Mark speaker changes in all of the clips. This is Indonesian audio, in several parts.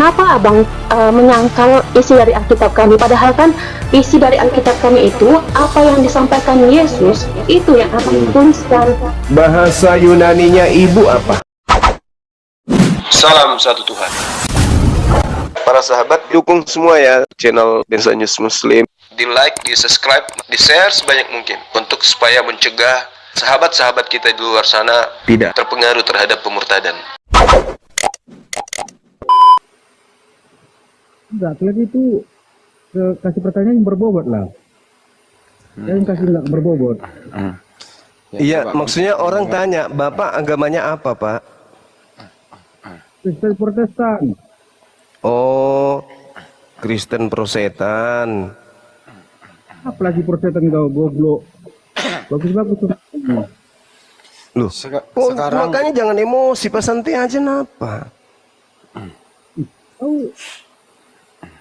Speaker 1: kenapa abang menyangkal isi dari Alkitab kami? Padahal kan isi dari Alkitab kami itu apa yang disampaikan Yesus itu yang abang tuliskan.
Speaker 2: Bahasa Yunaninya ibu apa?
Speaker 3: Salam satu Tuhan.
Speaker 2: Para sahabat, dukung semua ya channel Densa News Muslim.
Speaker 3: Di like, di subscribe, di share sebanyak mungkin untuk supaya mencegah sahabat-sahabat kita di luar sana
Speaker 2: Tidak.
Speaker 3: terpengaruh terhadap pemurtadan.
Speaker 4: Enggak, lagi itu kasih pertanyaan yang berbobot lah. Yang kasih nggak berbobot.
Speaker 2: Iya, maksudnya orang tanya, Bapak agamanya apa, Pak?
Speaker 4: Kristen Protestan.
Speaker 2: Oh, Kristen Prosetan.
Speaker 4: Apalagi Protestan kau goblok. Bagus-bagus tuh.
Speaker 2: Loh,
Speaker 5: sekarang
Speaker 2: makanya jangan emosi, Pak, santai aja napa?
Speaker 4: Kau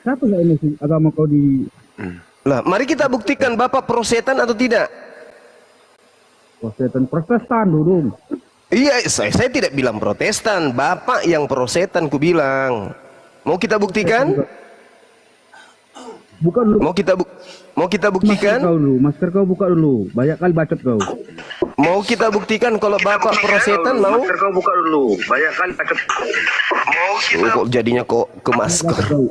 Speaker 4: siapa nggak ini sih agama kau di
Speaker 2: Lah, mari kita buktikan Bapak Prosetan atau tidak.
Speaker 4: Protestan Protestan dulu.
Speaker 2: Iya, saya tidak bilang Protestan, Bapak yang Prosetan ku bilang. Mau kita buktikan?
Speaker 4: Buka dulu.
Speaker 2: Mau kita buktikan?
Speaker 4: Masker kau buka dulu. Banyak kali bacot kau.
Speaker 2: Mau kita buktikan kalau Bapak Prosetan mau?
Speaker 4: Masker kau buka dulu. Banyak kali bacot.
Speaker 2: Kok jadinya kok ke masker?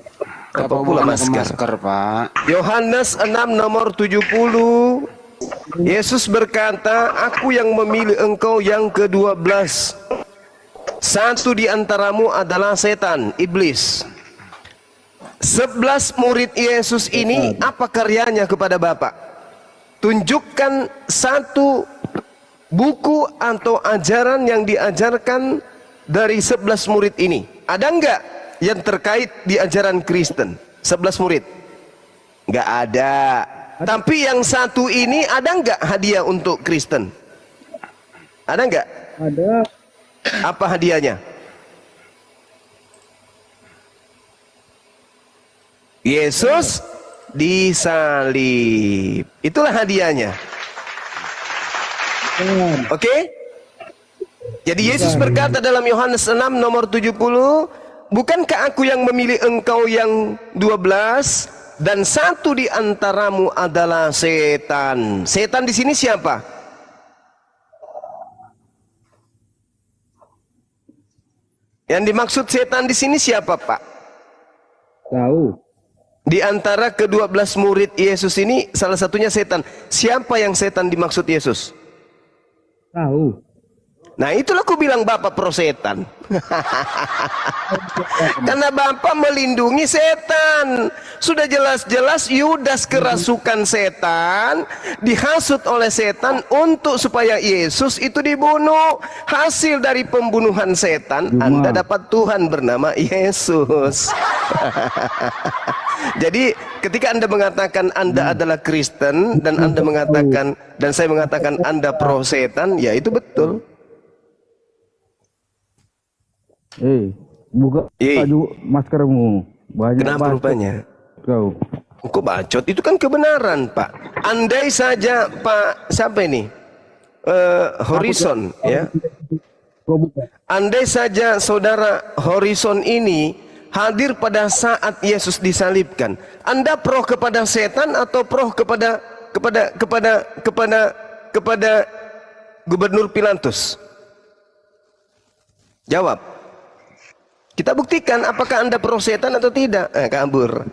Speaker 2: Apa pula masker?
Speaker 5: Pak?
Speaker 2: Yohanes 6 nomor 70. Yesus berkata, aku yang memilih engkau yang ke-12. Satu di antaramu adalah setan, iblis. 11 murid Yesus ini apa karyanya kepada Bapak? Tunjukkan satu buku atau ajaran yang diajarkan dari 11 murid ini. Ada enggak yang terkait di ajaran Kristen? 11 murid? Enggak ada. Tapi yang satu ini ada enggak hadiah untuk Kristen? Ada enggak?
Speaker 4: Ada.
Speaker 2: Apa hadiahnya? Yesus disalib. Itulah hadiahnya. Oke? Jadi Yesus berkata dalam Yohanes 6 nomor 70, bukankah aku yang memilih engkau yang 12 dan satu di antaramu adalah setan. Setan di sini siapa? Yang dimaksud setan di sini siapa, Pak?
Speaker 4: Tahu.
Speaker 2: Di antara ke-12 murid Yesus ini salah satunya setan. Siapa yang setan dimaksud Yesus?
Speaker 4: Tahu.
Speaker 2: Nah, itulah aku bilang Bapak Prosetan. Karena Bapak melindungi setan. Sudah jelas-jelas Yudas kerasukan setan, dihasut oleh setan untuk supaya Yesus itu dibunuh. Hasil dari pembunuhan setan, Anda dapat Tuhan bernama Yesus. Jadi ketika Anda mengatakan Anda adalah Kristen dan Anda mengatakan dan saya mengatakan Anda Prosetan, ya itu betul.
Speaker 4: Buka dulu maskermu. Banyak
Speaker 2: Kenapa rupanya?
Speaker 4: Kau.
Speaker 2: Kok bacot? Itu kan kebenaran, Pak. Andai saja Pak, siapa ini? Horizon, ya.
Speaker 4: Kau buka.
Speaker 2: Andai saja saudara Horizon ini hadir pada saat Yesus disalibkan, Anda pro kepada setan atau pro kepada Gubernur Pilatus? Jawab. Kita buktikan apakah Anda pro setan atau tidak. Kabur.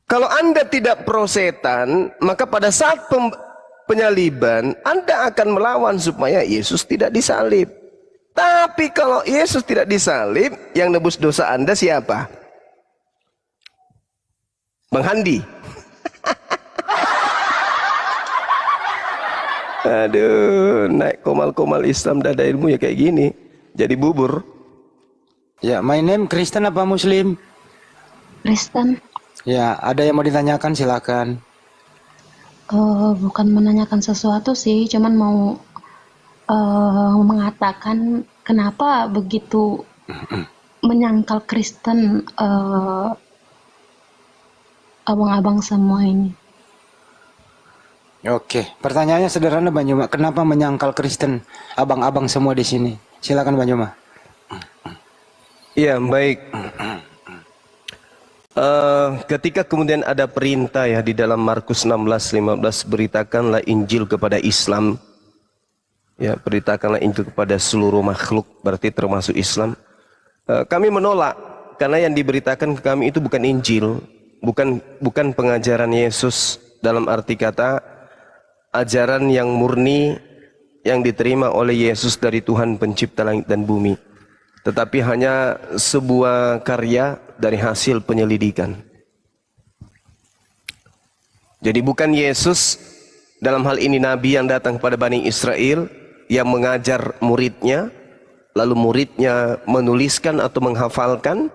Speaker 2: Kalau Anda tidak pro setan, maka pada saat penyaliban Anda akan melawan supaya Yesus tidak disalib. Tapi kalau Yesus tidak disalib, yang nebus dosa Anda siapa? Bang Handi. Aduh, naik komal-komal Islam dada ilmu ya kayak gini. Jadi bubur.
Speaker 5: Ya, my name Kristen apa Muslim?
Speaker 1: Kristen.
Speaker 5: Ya, ada yang mau ditanyakan silakan.
Speaker 1: Bukan menanyakan sesuatu sih, cuman mau mengatakan kenapa begitu menyangkal Kristen abang-abang semua ini.
Speaker 5: Oke, pertanyaannya sederhana Bang Juma. Kenapa menyangkal Kristen abang-abang semua di sini? Silakan Bang Juma.
Speaker 2: Iya, baik. Ketika kemudian ada perintah ya di dalam Markus 16:15, beritakanlah Injil kepada Islam. Ya, beritakanlah Injil kepada seluruh makhluk, berarti termasuk Islam. Kami menolak karena yang diberitakan ke kami itu bukan Injil, bukan pengajaran Yesus dalam arti kata ajaran yang murni yang diterima oleh Yesus dari Tuhan pencipta langit dan bumi, tetapi hanya sebuah karya dari hasil penyelidikan. Jadi bukan Yesus dalam hal ini Nabi yang datang kepada Bani Israel yang mengajar muridnya, lalu muridnya menuliskan atau menghafalkan,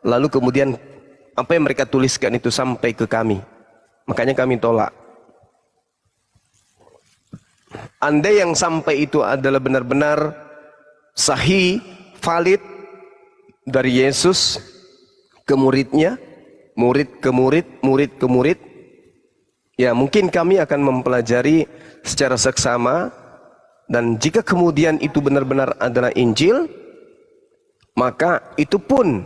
Speaker 2: lalu kemudian apa yang mereka tuliskan itu sampai ke kami. Makanya kami tolak. Andai yang sampai itu adalah benar-benar sahih, valid dari Yesus ke muridnya, murid ke murid, murid ke murid, ya mungkin kami akan mempelajari secara seksama. Dan jika kemudian itu benar-benar adalah Injil, maka itu pun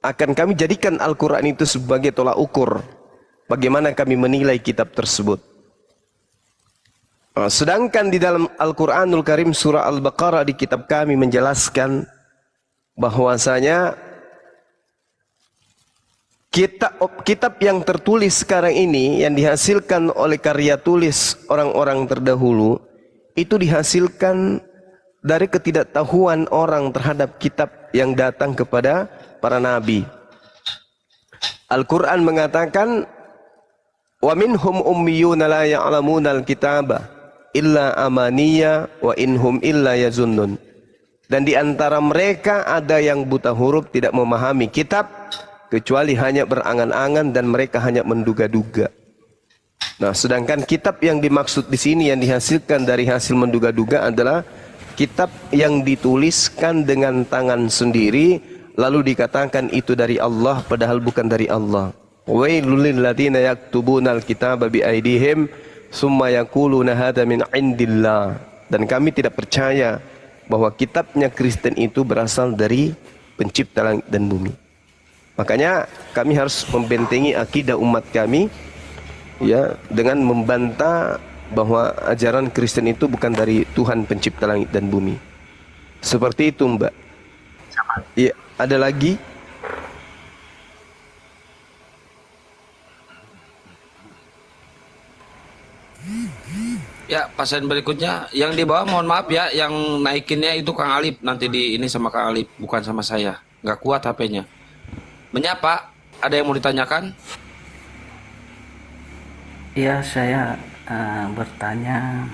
Speaker 2: akan kami jadikan Al-Quran itu sebagai tolak ukur bagaimana kami menilai kitab tersebut. Sedangkan di dalam Al-Quranul Karim surah Al-Baqarah di kitab kami menjelaskan bahwasanya kitab yang tertulis sekarang ini yang dihasilkan oleh karya tulis orang-orang terdahulu itu dihasilkan dari ketidaktahuan orang terhadap kitab yang datang kepada para nabi. Al-Quran mengatakan wa minhum ummiyuna la ya'lamuna al-kitaba illa amaniya wa inhum illa yazunnun. Dan di antara mereka ada yang buta huruf, tidak memahami kitab kecuali hanya berangan-angan dan mereka hanya menduga-duga. Nah, sedangkan kitab yang dimaksud di sini yang dihasilkan dari hasil menduga-duga adalah kitab yang dituliskan dengan tangan sendiri lalu dikatakan itu dari Allah padahal bukan dari Allah. Wailul lil ladzina yaktubunal kitaba bi aydihim summa yaquluna hadza min indillah. Dan kami tidak percaya bahwa kitabnya Kristen itu berasal dari pencipta langit dan bumi. Makanya kami harus membentengi akidah umat kami ya dengan membantah bahwa ajaran Kristen itu bukan dari Tuhan pencipta langit dan bumi. Seperti itu, Mbak. Iya, ada lagi?
Speaker 6: Ya, pasien berikutnya yang di bawah mohon maaf ya, yang naikinnya itu Kang Alip, nanti di ini sama Kang Alip, bukan sama saya. Nggak kuat HP-nya. Menyapa, ada yang mau ditanyakan?
Speaker 7: Ya, saya bertanya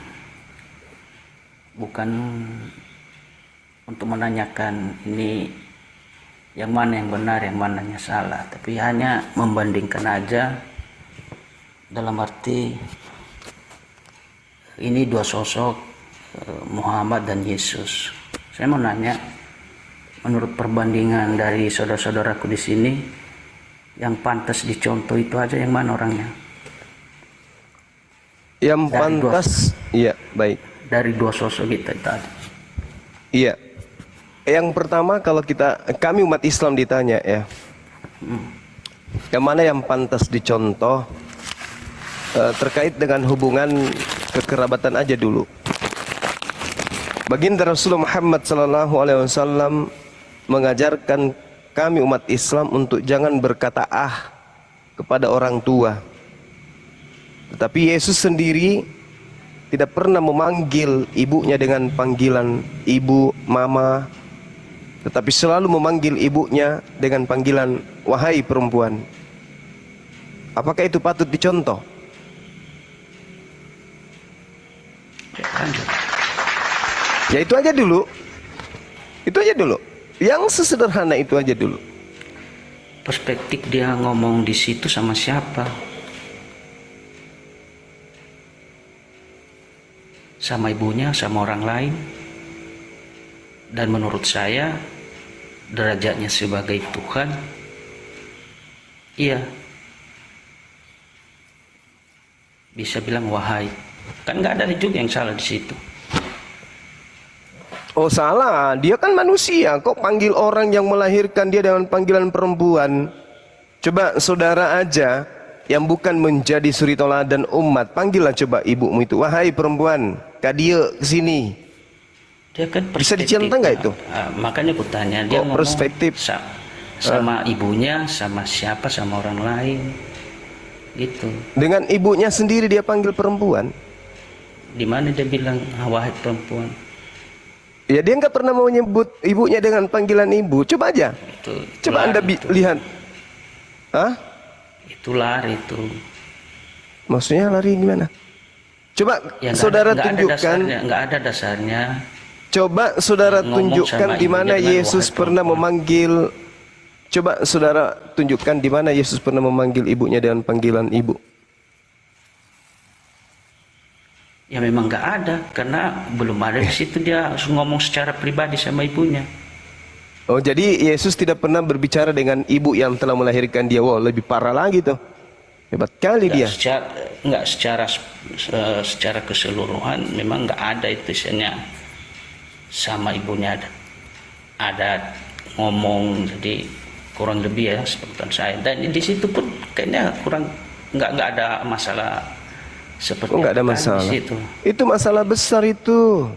Speaker 7: bukan untuk menanyakan ini yang mana yang benar, yang mana yang salah, tapi hanya membandingkan aja dalam arti ini dua sosok Muhammad dan Yesus. Saya mau nanya, menurut perbandingan dari saudara-saudaraku di sini, yang pantas dicontoh itu aja yang mana orangnya?
Speaker 2: Yang pantas, iya baik.
Speaker 7: Dari dua sosok kita tadi.
Speaker 2: Iya. Yang pertama kalau kami umat Islam ditanya ya, yang mana yang pantas dicontoh terkait dengan hubungan kekerabatan aja dulu. Baginda Rasulullah Muhammad SAW mengajarkan kami umat Islam untuk jangan berkata kepada orang tua. Tetapi Yesus sendiri tidak pernah memanggil ibunya dengan panggilan ibu, mama, tetapi selalu memanggil ibunya dengan panggilan wahai perempuan. Apakah itu patut dicontoh? Ya itu aja dulu. Itu aja dulu. Yang sesederhana itu aja dulu.
Speaker 7: Perspektif dia ngomong di situ sama siapa? Sama ibunya, sama orang lain. Dan menurut saya derajatnya sebagai Tuhan, iya, bisa bilang wahai. Kan nggak ada juga yang salah di situ.
Speaker 2: Oh salah, dia kan manusia. Kok panggil orang yang melahirkan dia dengan panggilan perempuan? Coba saudara aja yang bukan menjadi suri toladan umat, panggillah coba ibumu itu, wahai perempuan, kadia kesini.
Speaker 7: Dia kan
Speaker 2: Bisa dicontoh nggak itu?
Speaker 7: Makanya aku tanya, dia
Speaker 2: Kok
Speaker 7: ngomong
Speaker 2: perspektif?
Speaker 7: sama ibunya, sama siapa, sama orang lain, gitu.
Speaker 2: Dengan ibunya sendiri dia panggil perempuan.
Speaker 7: Di mana dia bilang wahai perempuan?
Speaker 2: Ya dia nggak pernah mau menyebut ibunya dengan panggilan ibu. Coba aja. Coba Anda lihat. Hah?
Speaker 7: Itu lari itu.
Speaker 2: Maksudnya lari gimana? Coba
Speaker 7: Ya,
Speaker 2: saudara
Speaker 7: nggak
Speaker 2: tunjukkan.
Speaker 7: nggak ada dasarnya.
Speaker 2: Coba saudara
Speaker 7: Ngomong
Speaker 2: tunjukkan
Speaker 7: sama
Speaker 2: di mana
Speaker 7: ibunya dengan
Speaker 2: Yesus
Speaker 7: wahai
Speaker 2: pernah
Speaker 7: perempuan.
Speaker 2: memanggil. Coba saudara tunjukkan di mana Yesus pernah memanggil ibunya dengan panggilan ibu.
Speaker 7: Ya memang nggak ada, karena belum ada di situ dia harus ngomong secara pribadi sama ibunya.
Speaker 2: Oh jadi Yesus tidak pernah berbicara dengan ibu yang telah melahirkan dia. Wow, lebih parah lagi tuh. Hebat kali dia.
Speaker 7: Nggak secara keseluruhan memang nggak ada itu isinya sama ibunya ada ngomong, jadi kurang lebih ya seperti saya. Dan di situ pun kayaknya kurang nggak ada masalah seperti
Speaker 2: Oh nggak ada
Speaker 7: apa
Speaker 2: masalah.
Speaker 7: di situ.
Speaker 2: Itu masalah besar itu.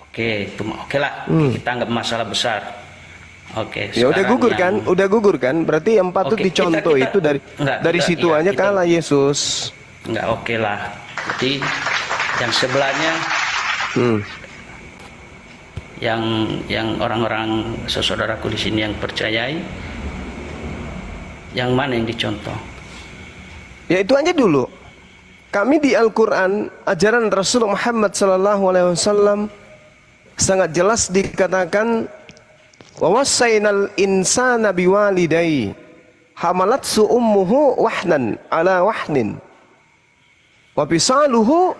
Speaker 7: Oke lah, kita anggap masalah besar. Oke.
Speaker 2: Ya udah
Speaker 7: sekarang
Speaker 2: gugur kan, udah gugur kan. Berarti yang patut
Speaker 7: Oke,
Speaker 2: dicontoh
Speaker 7: kita-
Speaker 2: itu dari
Speaker 7: kita-
Speaker 2: situ
Speaker 7: iya,
Speaker 2: aja
Speaker 7: kita-
Speaker 2: kalah Yesus.
Speaker 7: nggak oke lah. Jadi yang sebelahnya
Speaker 2: Hmm.
Speaker 7: yang orang-orang saudaraku di sini yang percayai, yang mana yang dicontoh?
Speaker 2: Ya itu aja dulu. Kami di Al-Quran, ajaran Rasulullah Muhammad SAW sangat jelas dikatakan, wa wassaynal insana biwalidayhi hamalatsu ummuhu wahnan ala wahnin wa fisaluhu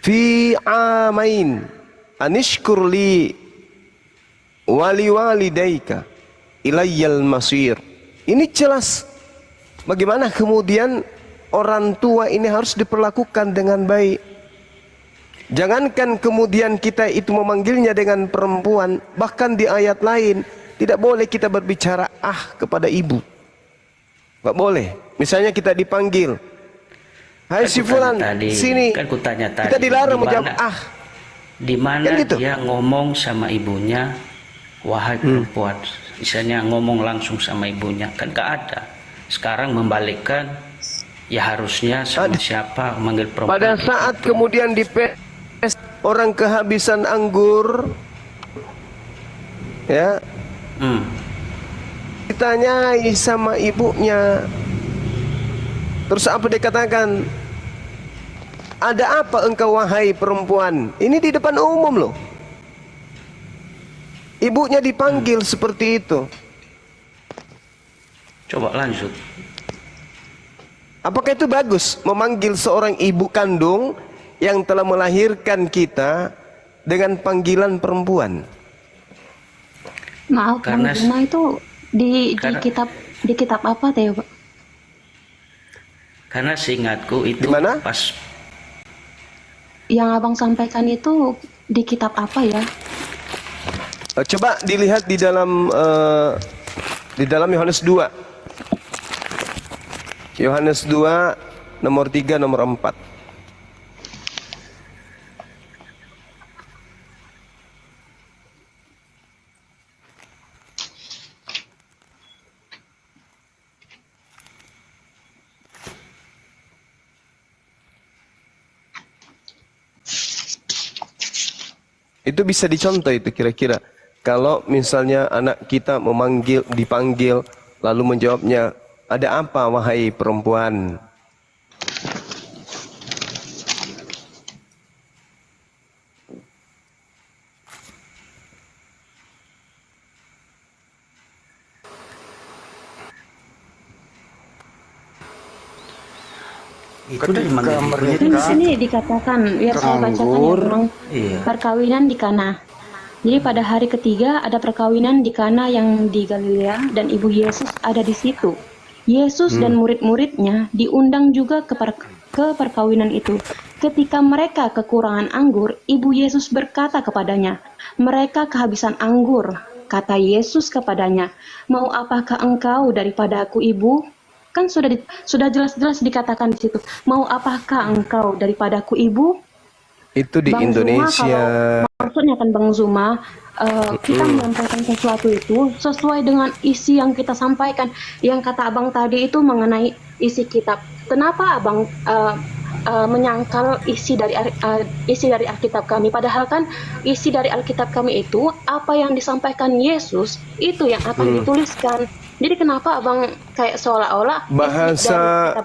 Speaker 2: fi amain anishkur li wali walidayka ilayyal masir. Ini jelas bagaimana kemudian orang tua ini harus diperlakukan dengan baik. Jangankan kemudian kita itu memanggilnya dengan perempuan, bahkan di ayat lain tidak boleh kita berbicara kepada ibu. Nggak boleh. Misalnya kita dipanggil, hai si fulan, sini.
Speaker 7: Kan kutanya tadi.
Speaker 2: Kita dilarang menjawab
Speaker 7: Di mana
Speaker 2: Kan gitu.
Speaker 7: dia ngomong sama ibunya, wahai perempuan. Misalnya ngomong langsung sama ibunya, kan gak ada. Sekarang membalikkan, ya harusnya sama siapa manggil perempuan.
Speaker 2: Pada saat kemudian di orang kehabisan anggur, ya, ditanyai sama ibunya, terus apa dia katakan? Ada apa engkau wahai perempuan? Ini di depan umum loh. Ibunya dipanggil seperti itu.
Speaker 7: Coba lanjut.
Speaker 2: Apakah itu bagus memanggil seorang ibu kandung yang telah melahirkan kita dengan panggilan perempuan?
Speaker 1: Maaf,
Speaker 7: Karena-
Speaker 1: Bang Juna itu di kitab apa teh, Pak?
Speaker 7: Karena seingatku itu
Speaker 2: Di mana?
Speaker 7: pas
Speaker 1: Yang Abang sampaikan itu di kitab apa ya?
Speaker 2: Coba dilihat di dalam Yohanes 2. Yohanes 2 nomor 3 nomor 4. Itu bisa dicontoh itu kira-kira. Kalau misalnya anak kita dipanggil, lalu menjawabnya, ada apa wahai perempuan?
Speaker 7: itu dari mana?
Speaker 5: Ketika
Speaker 1: Kan di sini dikatakan, biar saya bacakan ya, Bang.
Speaker 7: Iya.
Speaker 1: Perkawinan di Kana. Jadi pada hari ketiga ada perkawinan di Kana yang di Galilea dan ibu Yesus ada di situ. Yesus dan murid-muridnya diundang juga ke perkawinan itu. Ketika mereka kekurangan anggur, ibu Yesus berkata kepadanya, "Mereka kehabisan anggur." Kata Yesus kepadanya, "Mau apakah engkau daripada aku, ibu?" Kan sudah jelas-jelas dikatakan di situ. "Mau apakah engkau daripada aku, ibu?"
Speaker 2: Itu di
Speaker 1: Bang Zuma,
Speaker 2: Indonesia.
Speaker 1: kalau maksudnya kan Bang Zuma, kita menyampaikan sesuatu itu sesuai dengan isi yang kita sampaikan. Yang kata abang tadi itu mengenai isi kitab. Kenapa abang menyangkal isi dari Alkitab kami? Padahal kan isi dari Alkitab kami itu apa yang disampaikan Yesus itu yang akan dituliskan. Jadi kenapa abang kayak seolah-olah isi dari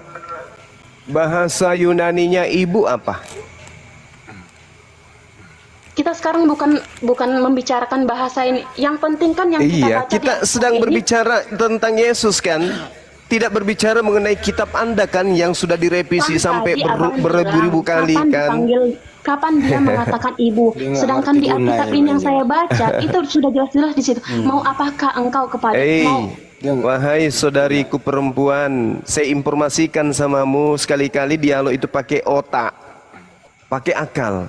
Speaker 2: bahasa Yunaninya ibu apa?
Speaker 1: kita sekarang bukan membicarakan bahasa ini. Yang penting kan yang kita
Speaker 2: Iya,
Speaker 1: baca
Speaker 2: kita
Speaker 1: di
Speaker 2: sedang
Speaker 1: ini,
Speaker 2: berbicara tentang Yesus kan. Tidak berbicara mengenai kitab Anda kan yang sudah direvisi
Speaker 1: kan
Speaker 2: sampai
Speaker 1: tadi abang
Speaker 2: beribu-ribu
Speaker 1: bilang,
Speaker 2: kali kan.
Speaker 1: kapan dia mengatakan ibu.
Speaker 5: Dia nggak
Speaker 1: Sedangkan
Speaker 5: ngerti
Speaker 1: di
Speaker 5: guna
Speaker 1: Alkitab
Speaker 5: ya,
Speaker 1: ini yang
Speaker 5: Bang.
Speaker 1: saya baca itu sudah jelas-jelas di situ. Mau apakah engkau kepada mau
Speaker 2: Wahai saudariku perempuan, saya informasikan samamu sekali-kali dialog itu pakai otak, pakai akal.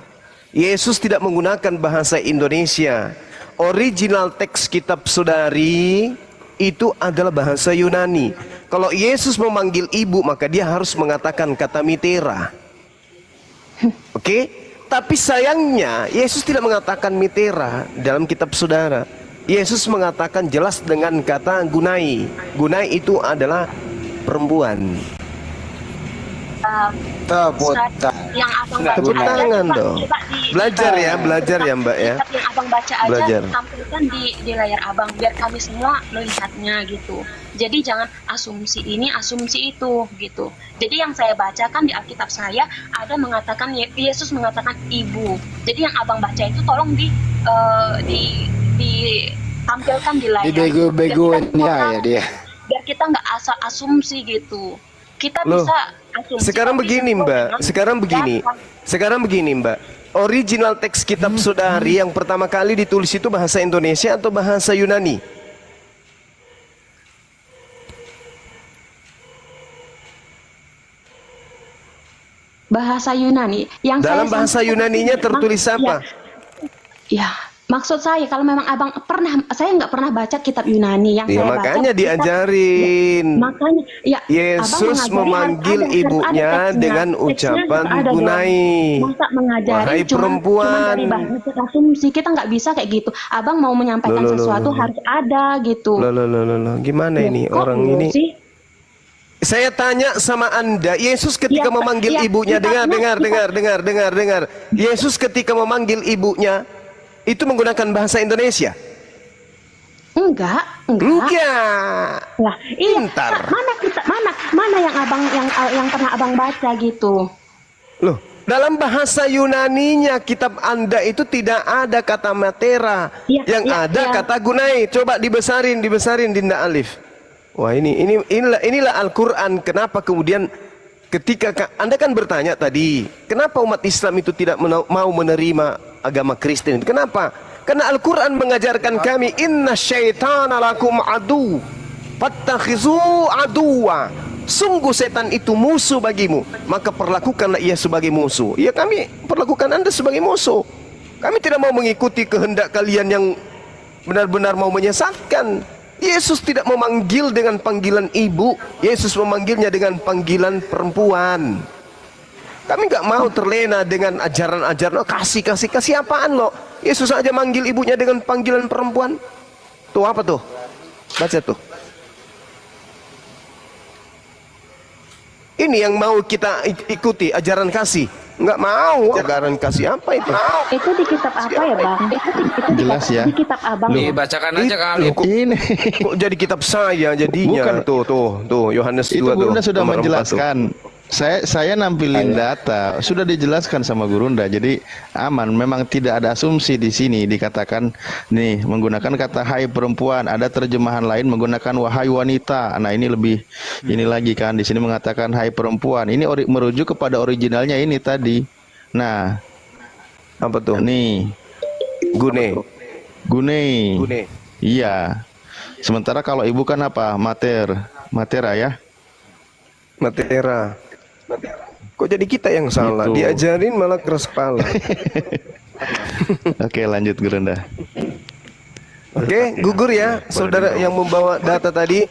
Speaker 2: Yesus tidak menggunakan bahasa Indonesia. Original teks kitab saudari itu adalah bahasa Yunani. Kalau Yesus memanggil ibu, maka dia harus mengatakan kata mitera. Oke? Tapi sayangnya Yesus tidak mengatakan mitera dalam kitab saudara. Yesus mengatakan jelas dengan kata gunai. Gunai itu adalah perempuan.
Speaker 5: Tepuk
Speaker 1: yang abang
Speaker 2: Tepuk
Speaker 1: baca aja,
Speaker 2: tangan dong.
Speaker 1: coba
Speaker 2: Belajar ya Mbak ya.
Speaker 1: kitab yang abang baca aja
Speaker 2: Belajar.
Speaker 1: tampilkan di layar abang biar kami semua melihatnya gitu. Jadi jangan asumsi ini asumsi itu gitu. Jadi yang saya bacakan di Alkitab saya ada mengatakan Yesus mengatakan ibu. Jadi yang abang baca itu tolong ditampilkan di layar.
Speaker 5: dibego-begoin ya dia.
Speaker 1: Biar kita nggak asal asumsi gitu. Kita
Speaker 2: Loh,
Speaker 1: bisa asumsi.
Speaker 2: Sekarang
Speaker 1: tapi
Speaker 2: begini
Speaker 1: itu
Speaker 2: Mbak,
Speaker 1: memang
Speaker 2: sekarang begini Mbak. Original teks kitab saudari yang pertama kali ditulis itu bahasa Indonesia atau bahasa Yunani?
Speaker 1: bahasa Yunani. Yang
Speaker 2: Dalam
Speaker 1: saya
Speaker 2: bahasa
Speaker 1: sampaikan
Speaker 2: Yunaninya
Speaker 1: memang-
Speaker 2: tertulis apa?
Speaker 1: Ya, maksud saya kalau memang abang saya nggak pernah baca kitab Yunani yang
Speaker 2: Ya
Speaker 1: saya
Speaker 2: makanya
Speaker 1: baca.
Speaker 2: diajarin.
Speaker 1: Makanya, ya.
Speaker 2: Yesus
Speaker 1: abang mengajari
Speaker 2: memanggil
Speaker 1: harus ada
Speaker 2: ibunya
Speaker 1: teksnya.
Speaker 2: dengan
Speaker 1: Teksnya
Speaker 2: ucapan
Speaker 1: harus ada dong.
Speaker 2: gunai.
Speaker 1: Masa mengajari
Speaker 2: Wahai
Speaker 1: cuma
Speaker 2: perempuan.
Speaker 1: dari bahasa asumsi kita nggak bisa kayak gitu. Abang mau menyampaikan
Speaker 2: Loh,
Speaker 1: sesuatu harus ada gitu.
Speaker 2: Loh, gimana ini
Speaker 1: Kok
Speaker 2: orang
Speaker 1: lu
Speaker 2: ini?
Speaker 1: sih?
Speaker 2: Saya tanya sama Anda, Yesus ketika
Speaker 1: Ya,
Speaker 2: memanggil
Speaker 1: ya,
Speaker 2: ibunya, dengar. Yesus ketika memanggil ibunya, itu menggunakan bahasa Indonesia?
Speaker 1: Enggak.
Speaker 2: Enggak.
Speaker 1: Lah, iya.
Speaker 2: Pintar.
Speaker 1: Mana yang pernah abang baca gitu.
Speaker 2: Loh, dalam bahasa Yunaninya kitab Anda itu tidak ada kata matera.
Speaker 1: Ya,
Speaker 2: Yang
Speaker 1: ya,
Speaker 2: ada
Speaker 1: ya.
Speaker 2: kata gunai. Coba dibesarin Dinda Alif. Wah, inilah Al-Qur'an. Kenapa kemudian ketika Anda kan bertanya tadi, kenapa umat Islam itu tidak mau menerima agama Kristen? Kenapa? Karena Al-Qur'an mengajarkan kami, inna syaitana lakum adu fattakhizu aduwa. Sungguh setan itu musuh bagimu, maka perlakukanlah ia sebagai musuh. Ya, kami perlakukan Anda sebagai musuh. Kami tidak mau mengikuti kehendak kalian yang benar-benar mau menyesatkan. Yesus tidak memanggil dengan panggilan ibu, Yesus memanggilnya dengan panggilan perempuan. Kami nggak mau terlena dengan ajaran-ajaran kasih apaan lo? Yesus aja manggil ibunya dengan panggilan perempuan. Tuh apa tuh? Baca tuh. Ini yang mau kita ikuti, ajaran kasih. Nggak mau. Ajaran kasih apa itu?
Speaker 1: Itu di kitab apa ya, Bang? Itu
Speaker 8: Jelas ya.
Speaker 1: Di kitab abang.
Speaker 6: Dibacakan aja Kang Alif.
Speaker 8: Ini
Speaker 2: Kok jadi kitab saya jadinya?
Speaker 8: Bukan.
Speaker 2: Tuh Yohanes 2
Speaker 8: itu
Speaker 2: tuh.
Speaker 8: Gurunda sudah
Speaker 2: nomor 4 tuh.
Speaker 8: menjelaskan. Saya nampilin data, sudah dijelaskan sama Gurunda. Jadi aman, memang tidak ada asumsi di sini dikatakan nih menggunakan kata hai perempuan, ada terjemahan lain menggunakan wahai wanita. Nah, ini lebih ini lagi kan di sini mengatakan hai perempuan. Ini merujuk kepada originalnya ini tadi. Nah,
Speaker 2: Apa tuh?
Speaker 8: nih
Speaker 2: Gune.
Speaker 8: Gune. Iya. Sementara kalau ibu kan apa? Matera ya.
Speaker 2: Matera. Kok jadi kita yang salah?
Speaker 8: Gitu.
Speaker 2: Diajarin malah keras kepala.
Speaker 8: Oke, lanjut Gurunda.
Speaker 2: Oke, gugur ya, saudara yang membawa data tadi.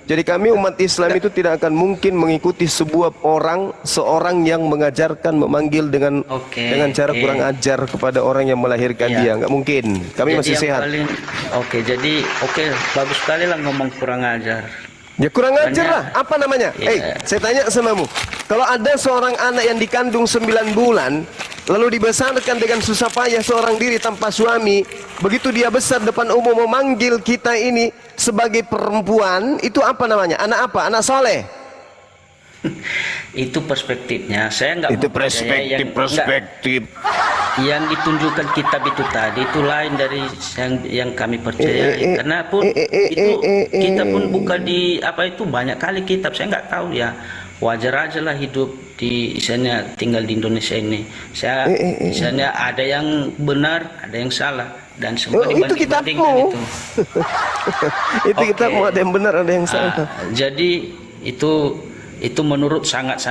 Speaker 2: Jadi kami umat Islam itu tidak akan mungkin mengikuti seorang yang mengajarkan, memanggil dengan cara kurang ajar kepada orang yang melahirkan dia. Nggak mungkin. Kami
Speaker 7: Jadi
Speaker 2: masih
Speaker 7: yang
Speaker 2: sehat.
Speaker 7: paling- jadi bagus sekali lah ngomong kurang ajar.
Speaker 2: Ya kurang ajar lah. Apa namanya?
Speaker 7: Iya.
Speaker 2: Saya tanya samamu. Kalau ada seorang anak yang dikandung 9 bulan, lalu dibesarkan dengan susah payah seorang diri tanpa suami, begitu dia besar depan umum memanggil kita ini sebagai perempuan, itu apa namanya? Anak apa? Anak soleh?
Speaker 7: Itu perspektifnya. Saya nggak
Speaker 2: Itu
Speaker 7: mau percaya
Speaker 2: perspektif.
Speaker 7: yang ditunjukkan kitab itu tadi itu lain dari yang kami percaya. Karena pun itu kita pun buka di apa itu banyak kali kitab. Saya nggak tahu ya. Wajar aja lah hidup di misalnya tinggal di Indonesia ini. Saya misalnya ada yang benar, ada yang salah dan semua
Speaker 2: itu
Speaker 7: dibanding-bandingkan
Speaker 2: kitabmu.
Speaker 7: itu.
Speaker 2: Itu kitabmu, ada yang benar, ada yang salah.
Speaker 7: Jadi itu menurut sangat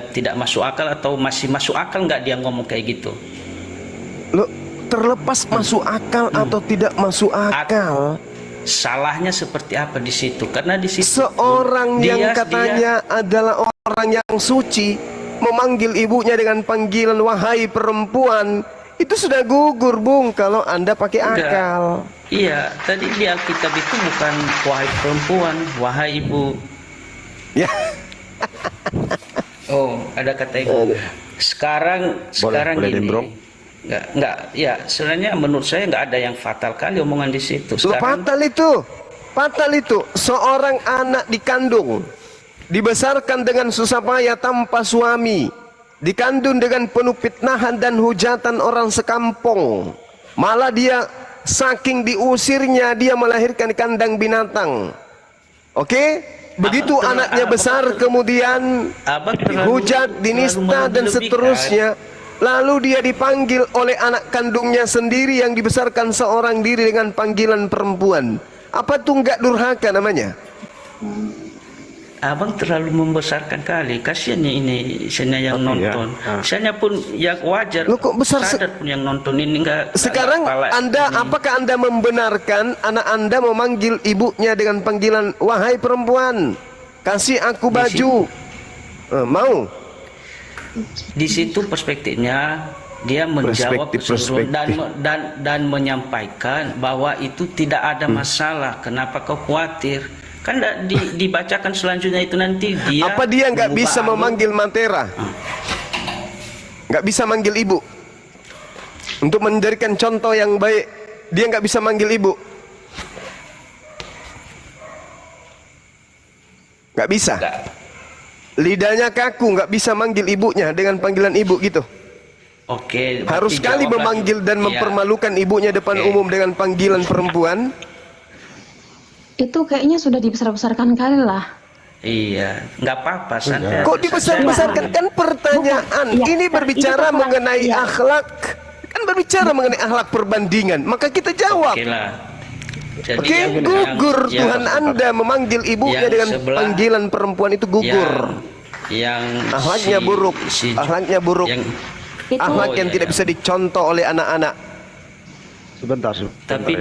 Speaker 7: tidak masuk akal atau masih masuk akal nggak dia ngomong kayak gitu?
Speaker 2: Loh, terlepas masuk akal atau tidak masuk akal,
Speaker 7: Salahnya seperti apa di situ? Karena di situ
Speaker 2: seorang yang katanya adalah orang yang suci memanggil ibunya dengan panggilan wahai perempuan, itu sudah gugur, Bung, kalau Anda pakai akal.
Speaker 7: Iya, tadi di Alkitab itu bukan wahai perempuan, wahai ibu.
Speaker 2: Ya.
Speaker 7: Oh, ada kata ibu. Sekarang
Speaker 8: boleh
Speaker 7: ini
Speaker 8: nimbrung?
Speaker 7: nggak ya sebenarnya menurut saya nggak ada yang fatal kali omongan di situ.
Speaker 2: Fatal itu seorang anak dikandung, dibesarkan dengan susah payah tanpa suami, dikandung dengan penuh fitnahan dan hujatan orang sekampung, malah dia saking diusirnya dia melahirkan di kandang binatang. Oke? Begitu anaknya besar kemudian dihujat, dinista dan seterusnya, lalu dia dipanggil oleh anak kandungnya sendiri yang dibesarkan seorang diri dengan panggilan perempuan. Apa tuh nggak durhaka namanya?
Speaker 7: Abang terlalu membesarkan kali. Kasihan ini saya yang nonton. Saya pun yang wajar.
Speaker 2: Loh, kok besar
Speaker 7: sadar pun yang nonton ini enggak.
Speaker 2: Sekarang apakah Anda membenarkan anak Anda memanggil ibunya dengan panggilan wahai perempuan, kasih aku baju? Mau?
Speaker 7: Di situ perspektifnya dia menjawab dan menyampaikan bahwa itu tidak ada masalah. Kenapa kau khawatir? Kan dibacakan selanjutnya itu nanti dia.
Speaker 2: Apa dia nggak bisa memanggil Matera? Nggak bisa manggil ibu? Untuk menjadikan contoh yang baik, dia nggak bisa manggil ibu. Nggak bisa. Lidahnya kaku, nggak bisa manggil ibunya dengan panggilan ibu gitu.
Speaker 7: Oke.
Speaker 2: Harus sekali memanggil dan mempermalukan ibunya depan umum dengan panggilan perempuan.
Speaker 1: Itu kayaknya sudah dibesar-besarkan kali lah.
Speaker 7: Iya, nggak apa-apa. Santai.
Speaker 2: Kok dibesar-besarkan? Kan pertanyaan ini berbicara mengenai akhlak, kan berbicara mengenai akhlak perbandingan. Maka kita jawab.
Speaker 7: Oke lah.
Speaker 2: Oke, gugur Tuhan Anda memanggil ibunya dengan panggilan perempuan itu gugur. Akhlaknya buruk, akhlaknya buruk. Akhlak yang tidak bisa dicontoh oleh anak-anak.
Speaker 7: Tapi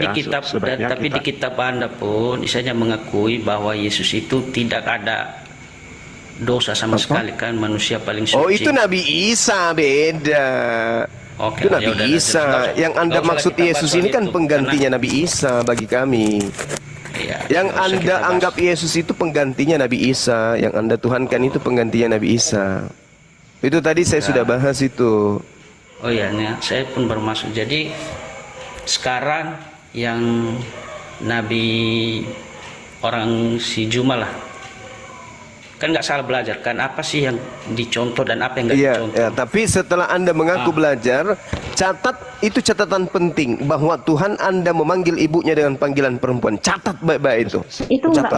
Speaker 7: di kitab Anda pun misalnya mengakui bahwa Yesus itu tidak ada dosa sama sekali, kan manusia paling suci.
Speaker 2: Oh, itu Nabi Isa beda.
Speaker 7: Oke,
Speaker 2: itu Nabi Isa. Yang Anda maksud Yesus ini kan penggantinya Nabi Isa bagi kami. Yang Anda anggap Yesus itu penggantinya Nabi Isa, yang Anda tuhankan itu penggantinya Nabi Isa. Itu tadi saya sudah bahas itu.
Speaker 7: Oh iya, saya pun bermaksud. Jadi sekarang yang Nabi orang si Juma lah, kan nggak salah belajar kan, apa sih yang dicontoh dan apa yang nggak dicontoh.
Speaker 2: Ya, tapi setelah Anda mengaku belajar, catat itu catatan penting bahwa Tuhan Anda memanggil ibunya dengan panggilan perempuan. Catat baik-baik itu.
Speaker 1: Itu nggak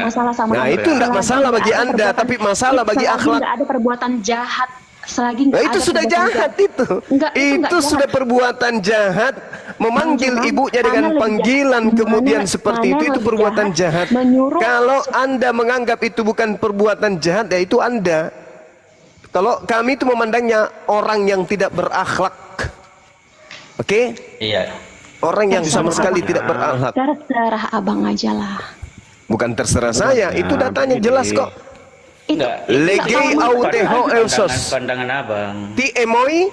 Speaker 1: masalah sama.
Speaker 2: Nah, itu nggak masalah bagi Anda, tapi masalah bagi akhlak.
Speaker 1: Nggak ada perbuatan jahat selagi
Speaker 2: Nah,
Speaker 1: nggak
Speaker 2: itu
Speaker 1: ada
Speaker 2: sudah
Speaker 1: perbuatan
Speaker 2: jahat itu.
Speaker 1: Enggak, itu nggak
Speaker 2: Itu
Speaker 1: jahat.
Speaker 2: sudah perbuatan jahat. Memanggil
Speaker 1: Bang Zuman,
Speaker 2: ibunya dengan
Speaker 1: mana lebih
Speaker 2: panggilan
Speaker 1: jahat?
Speaker 2: kemudian
Speaker 1: Mana-
Speaker 2: seperti
Speaker 1: mana
Speaker 2: itu
Speaker 1: lebih
Speaker 2: perbuatan jahat.
Speaker 1: Menyuruh
Speaker 2: Kalau Anda menganggap itu bukan perbuatan jahat, ya itu Anda. Kalau kami itu memandangnya orang yang tidak berakhlak. Oke?
Speaker 7: Iya.
Speaker 2: Orang yang sama sekali tidak berakhlak.
Speaker 1: terserah abang aja lah.
Speaker 2: Bukan terserah saya, itu datanya jelas kok.
Speaker 1: Itu
Speaker 7: Enggak.
Speaker 2: Legei auteho eusos.
Speaker 7: Pandangan abang.
Speaker 2: Ti emoi,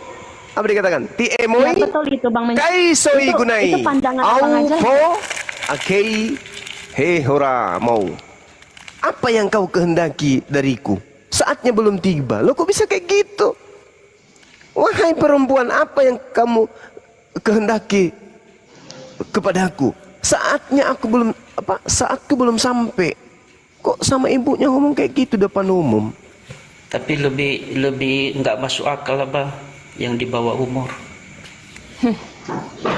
Speaker 2: apa dikatakan? Ti emoi,
Speaker 1: Ya, betul itu Bang.
Speaker 2: kai soi
Speaker 1: Itu-
Speaker 2: gunai.
Speaker 1: Itu pandangan abang aja.
Speaker 2: Aupo akei he hora mau. Apa yang kau kehendaki dariku? Saatnya belum tiba. Lo kok bisa kayak gitu? Wahai perempuan, apa yang kamu kehendaki kepadaku? Saatnya aku belum saatku belum sampai. Kok sama ibunya ngomong kayak gitu depan umum?
Speaker 7: Tapi lebih nggak masuk akal abang yang di bawah umur.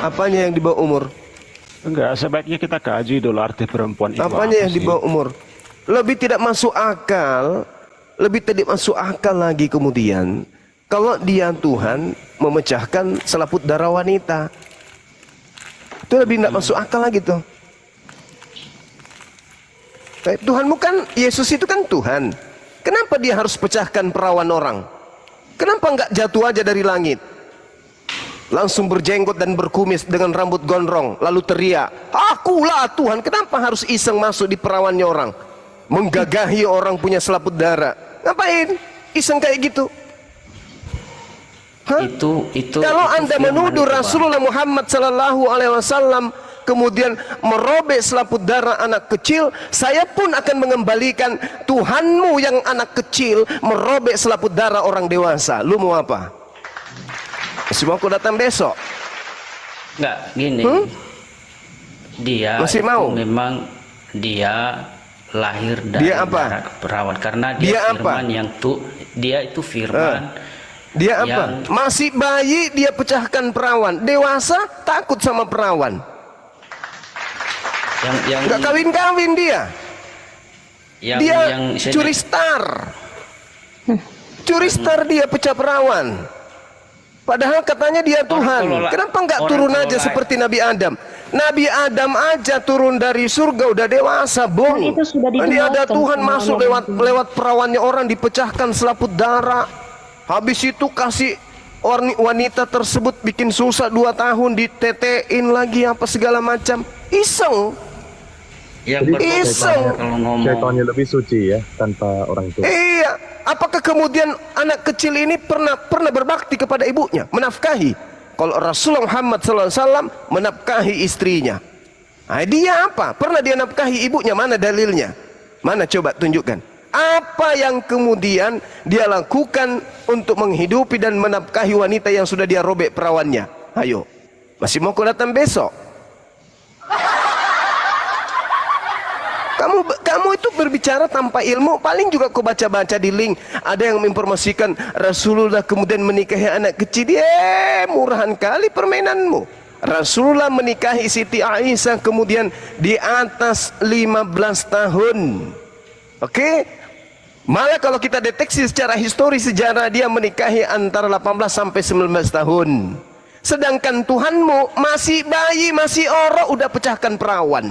Speaker 2: Apanya yang di bawah umur?
Speaker 9: Enggak, sebaiknya kita kaji dulu arti perempuan itu.
Speaker 2: Apanya
Speaker 9: apa
Speaker 2: yang di
Speaker 9: sih?
Speaker 2: bawah umur? Lebih tidak masuk akal, lebih tidak masuk akal lagi kemudian kalau dia Tuhan memecahkan selaput darah wanita. Itu lebih tidak masuk akal lagi tuh. Tuhanmu kan, Yesus itu kan Tuhan. Kenapa dia harus pecahkan perawan orang? Kenapa enggak jatuh aja dari langit? Langsung berjenggot dan berkumis dengan rambut gondrong, lalu teriak, akulah Tuhan. Kenapa harus iseng masuk di perawannya orang? Menggagahi orang punya selaput darah. Ngapain? Iseng kayak gitu. Hah?
Speaker 7: Itu
Speaker 2: Kalau
Speaker 7: itu
Speaker 2: Anda
Speaker 7: firman
Speaker 2: menuduh
Speaker 7: itu, Bang.
Speaker 2: Rasulullah Muhammad sallallahu alaihi wasallam kemudian merobek selaput darah anak kecil, saya pun akan mengembalikan Tuhanmu yang anak kecil merobek selaput darah orang dewasa. Lu mau apa? Masih mau aku datang besok?
Speaker 7: Nggak, gini. Dia
Speaker 2: Masih
Speaker 7: itu
Speaker 2: mau?
Speaker 7: memang dia lahir dari
Speaker 2: Dia apa?
Speaker 7: darah perawan karena dia,
Speaker 2: Dia
Speaker 7: firman
Speaker 2: apa?
Speaker 7: yang dia itu firman
Speaker 2: Dia apa?
Speaker 7: yang
Speaker 2: Masih bayi dia pecahkan perawan. Dewasa takut sama perawan.
Speaker 7: yang
Speaker 2: Nggak kawin-kawin dia. Dia curi star. Curi star dia pecah perawan. Padahal katanya dia Tuhan. Kenapa nggak turun aja seperti Nabi Adam? Nabi Adam aja turun dari surga udah dewasa, Bung.
Speaker 1: Dan itu sudah
Speaker 2: Nanti ada
Speaker 1: dijelaskan
Speaker 2: Tuhan
Speaker 1: sama
Speaker 2: masuk
Speaker 1: Allah.
Speaker 2: lewat perawannya orang dipecahkan selaput darah. Habis itu kasih wanita tersebut bikin susah 2 tahun, ditetein lagi apa segala macam. Iseng.
Speaker 7: yang berbobot
Speaker 2: Iseng.
Speaker 7: kalau ngomong.
Speaker 4: Syaitannya lebih suci ya tanpa orang tua.
Speaker 2: Iya, apakah kemudian anak kecil ini pernah berbakti kepada ibunya, menafkahi? Kalau Rasulullah Muhammad SAW menafkahi istrinya, nah, dia apa? Pernah dia nafkahi ibunya? Mana dalilnya? Mana coba tunjukkan? Apa yang kemudian dia lakukan untuk menghidupi dan menafkahi wanita yang sudah dia robek perawannya? Ayo, masih mau kau datang besok? Kamu itu berbicara tanpa ilmu. Paling juga kau baca-baca di link ada yang menginformasikan Rasulullah kemudian menikahi anak kecil. Murahan kali permainanmu. Rasulullah menikahi Siti Aisyah kemudian di atas 15 tahun. Oke? Malah kalau kita deteksi secara historis sejarah, dia menikahi antara 18 sampai 19 tahun. Sedangkan Tuhanmu masih bayi, masih orok udah pecahkan perawan.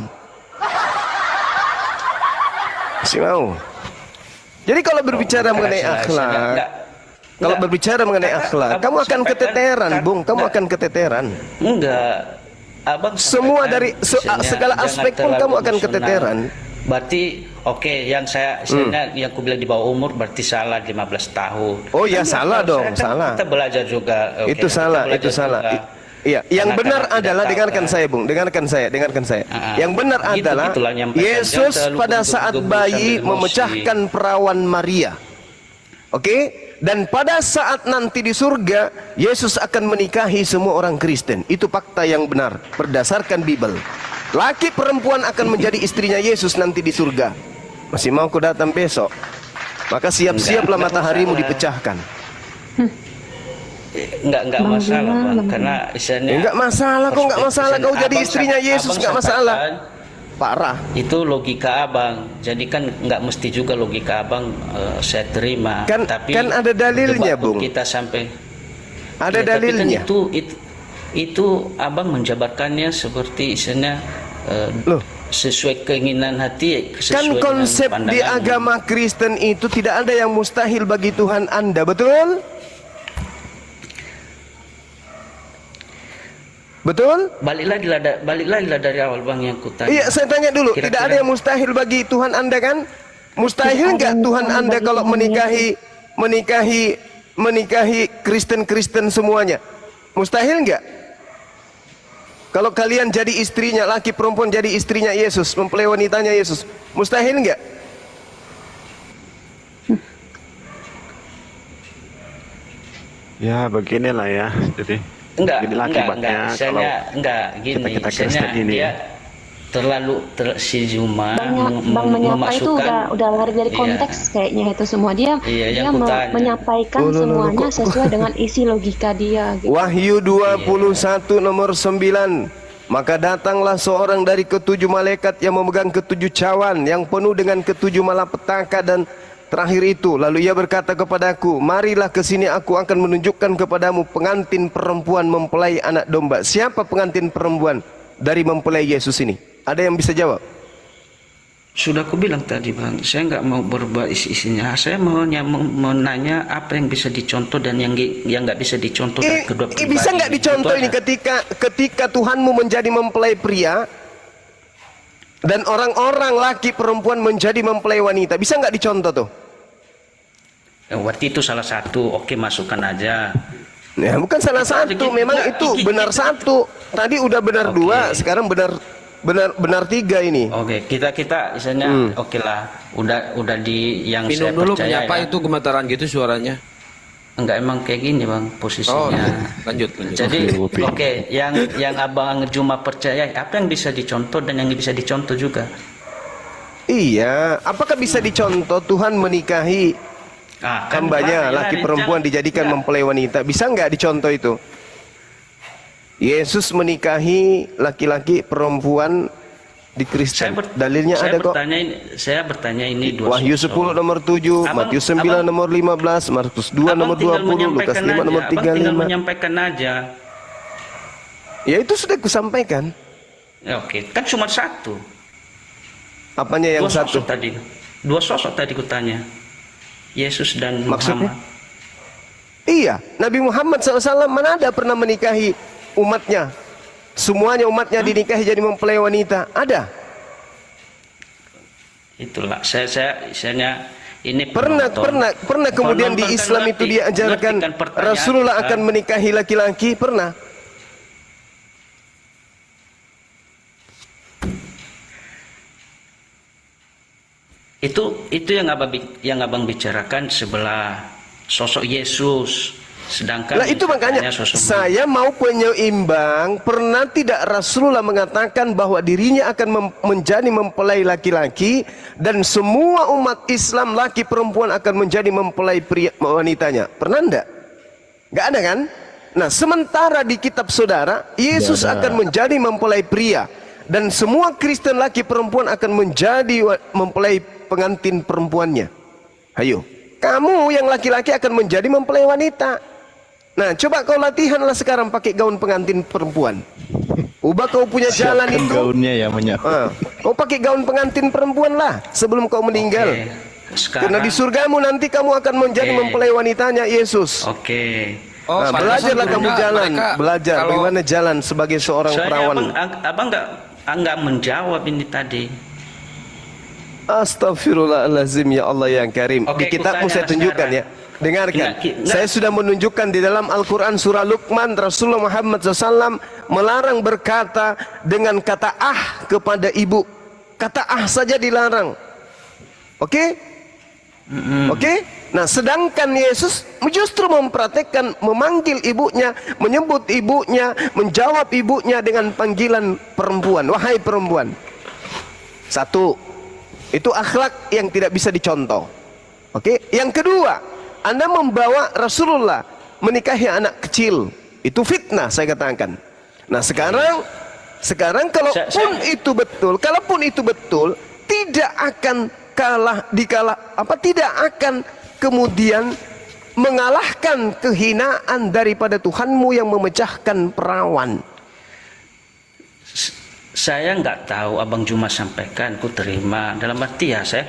Speaker 2: Masih mau. Jadi kalau berbicara mengenai akhlak, kalau berbicara mengenai akhlak, kamu akan keteteran, Bung. Kamu akan keteteran.
Speaker 7: Enggak. Abang
Speaker 2: Semua
Speaker 7: sampaikan,
Speaker 2: dari
Speaker 7: misalnya,
Speaker 2: segala
Speaker 7: jangan
Speaker 2: aspek pun
Speaker 7: terlalu
Speaker 2: kamu akan
Speaker 7: emosional.
Speaker 2: keteteran.
Speaker 7: Berarti oke, yang yang ku bilang di bawah umur berarti salah 15 tahun.
Speaker 2: Oh ya, salah dong,
Speaker 7: Kan
Speaker 2: salah.
Speaker 7: Kita belajar juga. oke,
Speaker 2: Itu
Speaker 7: kita
Speaker 2: salah,
Speaker 7: belajar
Speaker 2: itu salah.
Speaker 7: juga.
Speaker 2: Iya, yang
Speaker 7: Karena
Speaker 2: benar
Speaker 7: tidak
Speaker 2: adalah
Speaker 7: tahu,
Speaker 2: dengarkan
Speaker 7: kan.
Speaker 2: saya, Bung, dengarkan saya. Yang benar adalah
Speaker 7: Gitulah nyampaikan.
Speaker 2: Yesus
Speaker 7: Jangan terlalu
Speaker 2: pada saat
Speaker 7: gebu-gebu
Speaker 2: bayi
Speaker 7: sambil emosi.
Speaker 2: memecahkan perawan Maria. Oke? Dan pada saat nanti di surga, Yesus akan menikahi semua orang Kristen. Itu fakta yang benar berdasarkan Bible. Laki perempuan akan menjadi istrinya Yesus nanti di surga. Masih mau ku datang besok? Maka siap-siaplah
Speaker 7: Enggak
Speaker 2: mataharimu
Speaker 7: masalah.
Speaker 2: dipecahkan.
Speaker 7: Enggak masalah, Bang. Karena istilahnya
Speaker 2: Enggak masalah kok, enggak masalah. Kau jadi
Speaker 7: Abang
Speaker 2: istrinya Yesus, enggak masalah. Parah.
Speaker 7: Itu logika abang. Jadi kan nggak mesti juga logika abang saya terima.
Speaker 2: Kan-
Speaker 7: tapi
Speaker 2: kan ada dalilnya,
Speaker 7: debat pun
Speaker 2: Bung.
Speaker 7: kita sampai
Speaker 2: Ada
Speaker 7: ya, tapi kan
Speaker 2: dalilnya.
Speaker 7: itu abang menjabarkannya seperti istilahnya
Speaker 2: Loh.
Speaker 7: sesuai keinginan hati,
Speaker 2: Kan
Speaker 7: sesuai
Speaker 2: konsep
Speaker 7: dengan
Speaker 2: di
Speaker 7: pandangan.
Speaker 2: agama Kristen itu tidak ada yang mustahil bagi Tuhan Anda, betul? Betul?
Speaker 7: Balik lagi lah dari awal bang yang kutanya.
Speaker 2: Iya, saya tanya dulu.
Speaker 7: Kira-kira-
Speaker 2: Tidak ada yang mustahil bagi Tuhan Anda kan? Mustahil
Speaker 1: Tidak ada
Speaker 2: nggak
Speaker 1: yang
Speaker 2: Tuhan
Speaker 1: mustahil
Speaker 2: Anda
Speaker 1: bagi
Speaker 2: kalau
Speaker 1: Tuhan
Speaker 2: menikahi Kristen semuanya? Mustahil nggak? Kalau kalian jadi istrinya, laki perempuan jadi istrinya Yesus, mempelai wanitanya Yesus, mustahil nggak?
Speaker 9: Ya beginilah ya. Jadi beginilah akibatnya kalau
Speaker 7: gini.
Speaker 9: kita Kristen ini.
Speaker 7: Dia terlalu si Zuma
Speaker 1: Bang menyapa itu
Speaker 7: memasukkan
Speaker 1: udah lari dari
Speaker 7: Iya.
Speaker 1: konteks kayaknya itu semua. Dia
Speaker 7: Iya,
Speaker 1: dia
Speaker 7: yang kutanya.
Speaker 1: menyampaikan
Speaker 2: Loh,
Speaker 1: semuanya
Speaker 2: kok-
Speaker 1: sesuai dengan isi logika dia gitu.
Speaker 2: Wahyu 21 nomor 9. Maka datanglah seorang dari ketujuh malaikat yang memegang ketujuh cawan yang penuh dengan ketujuh malapetaka dan terakhir itu. Lalu ia berkata kepadaku, marilah ke sini, aku akan menunjukkan kepadamu pengantin perempuan mempelai anak domba. Siapa pengantin perempuan dari mempelai Yesus ini? Ada yang bisa jawab?
Speaker 7: Sudah aku bilang tadi bang, saya nggak mau berubah isinya. Saya mau nanya apa yang bisa dicontoh dan yang nggak bisa dicontoh dari kedua pribadi.
Speaker 2: Bisa nggak dicontoh
Speaker 7: Itu
Speaker 2: ini
Speaker 7: aja.
Speaker 2: ketika Tuhanmu menjadi mempelai pria dan orang-orang laki perempuan menjadi mempelai wanita? Bisa nggak dicontoh tuh?
Speaker 7: Waktu itu salah satu, oke masukkan aja.
Speaker 2: Ya, bukan salah satu, memang itu benar satu. Tadi udah benar
Speaker 7: Oke.
Speaker 2: dua, sekarang benar tiga ini.
Speaker 7: Oke, kita misalnya oke lah, udah di yang
Speaker 6: Minum
Speaker 7: saya
Speaker 6: dulu
Speaker 7: percaya
Speaker 6: penyapa
Speaker 7: ya.
Speaker 6: itu gemetaran gitu suaranya.
Speaker 7: Enggak, emang kayak gini bang
Speaker 6: Oh,
Speaker 7: posisinya.
Speaker 6: lanjut.
Speaker 7: Jadi oke, yang abang Juma percaya apa yang bisa dicontoh dan yang bisa dicontoh juga.
Speaker 2: Iya, apakah bisa dicontoh Tuhan menikahi
Speaker 7: Kan
Speaker 2: hambanya
Speaker 7: ya,
Speaker 2: laki perempuan dijadikan mempelai wanita? Bisa nggak dicontoh itu? Yesus menikahi laki-laki perempuan di Kristen. Dalilnya ada kok.
Speaker 7: Saya bertanya ini dua
Speaker 2: Wahyu
Speaker 7: sosok.
Speaker 2: 10 nomor 7,
Speaker 7: Abang-
Speaker 2: Matius 9
Speaker 7: abang-
Speaker 2: nomor 15, Markus 2
Speaker 7: Abang
Speaker 2: nomor
Speaker 7: tinggal
Speaker 2: 20, Lukas 5 nomor
Speaker 7: Abang tinggal
Speaker 2: 35.
Speaker 7: menyampaikan aja.
Speaker 2: Ya itu sudah kusampaikan.
Speaker 7: Ya, oke, kan cuma satu.
Speaker 2: Apanya yang
Speaker 7: Dua
Speaker 2: satu?
Speaker 7: sosok tadi. Dua sosok tadi kutanya. Yesus dan
Speaker 2: Maksudnya?
Speaker 7: Muhammad.
Speaker 2: Iya, Nabi Muhammad SAW mana ada pernah menikahi umatnya? Semuanya umatnya dinikahi jadi mempelai wanita. Ada?
Speaker 7: Itulah saya ini
Speaker 2: Pernah kemudian di
Speaker 7: Penonton kan
Speaker 2: Islam itu
Speaker 7: ngerti-
Speaker 2: diajarkan
Speaker 7: ngerti kan pertanyaan
Speaker 2: Rasulullah
Speaker 7: kita.
Speaker 2: akan menikahi laki-laki? Pernah?
Speaker 7: Itu yang abang bicarakan sebelah sosok Yesus, sedangkan
Speaker 2: Lah itu makanya
Speaker 7: katanya sosok
Speaker 2: saya mau penyeimbang. Pernah tidak Rasulullah mengatakan bahwa dirinya akan menjadi mempelai laki-laki dan semua umat Islam laki perempuan akan menjadi mempelai pria wanitanya? Pernah enggak? Enggak ada kan? Nah, sementara di kitab saudara Yesus akan menjadi mempelai pria dan semua Kristen laki perempuan akan menjadi mempelai pengantin perempuannya. Ayo, kamu yang laki-laki akan menjadi mempelai wanita. Nah, coba kau latihanlah sekarang pakai gaun pengantin perempuan. Ubah kau punya jalan
Speaker 8: Siapkan
Speaker 2: itu.
Speaker 8: gaunnya ya menyapa.
Speaker 2: Kau pakai gaun pengantin perempuan lah sebelum kau meninggal.
Speaker 7: Oke, sekarang
Speaker 2: Karena di surgamu nanti kamu akan menjadi
Speaker 7: Oke.
Speaker 2: mempelai wanitanya Yesus.
Speaker 7: Oke.
Speaker 6: Oh,
Speaker 2: Nah,
Speaker 6: pantesan
Speaker 2: belajarlah kamu
Speaker 6: Gurunda,
Speaker 2: jalan,
Speaker 6: mereka
Speaker 2: belajar
Speaker 6: kalau-
Speaker 2: bagaimana jalan sebagai seorang
Speaker 7: Soalnya
Speaker 2: perawan.
Speaker 7: abang nggak menjawab ini tadi.
Speaker 2: Astagfirullahalazim, ya Allah yang karim.
Speaker 7: Oke,
Speaker 2: Di kitabmu
Speaker 7: kutanya
Speaker 2: saya tunjukkan
Speaker 7: sekarang.
Speaker 2: ya. Dengarkan.
Speaker 7: Enggak.
Speaker 2: Saya sudah menunjukkan di dalam Al-Quran surah Luqman, Rasulullah Muhammad SAW melarang berkata dengan kata kepada ibu. Kata saja dilarang. Oke? Oke? Nah, sedangkan Yesus justru mempraktekkan memanggil ibunya, menyebut ibunya, menjawab ibunya dengan panggilan perempuan. Wahai perempuan. Satu, itu akhlak yang tidak bisa dicontoh. Oke? Yang kedua, Anda membawa Rasulullah menikahi anak kecil. Itu fitnah saya katakan. Nah, sekarang sekarang kalaupun itu betul, tidak akan tidak akan kemudian mengalahkan kehinaan daripada Tuhanmu yang memecahkan perawan.
Speaker 7: Saya nggak tahu Abang Juma sampaikan, ku terima. Dalam arti ya saya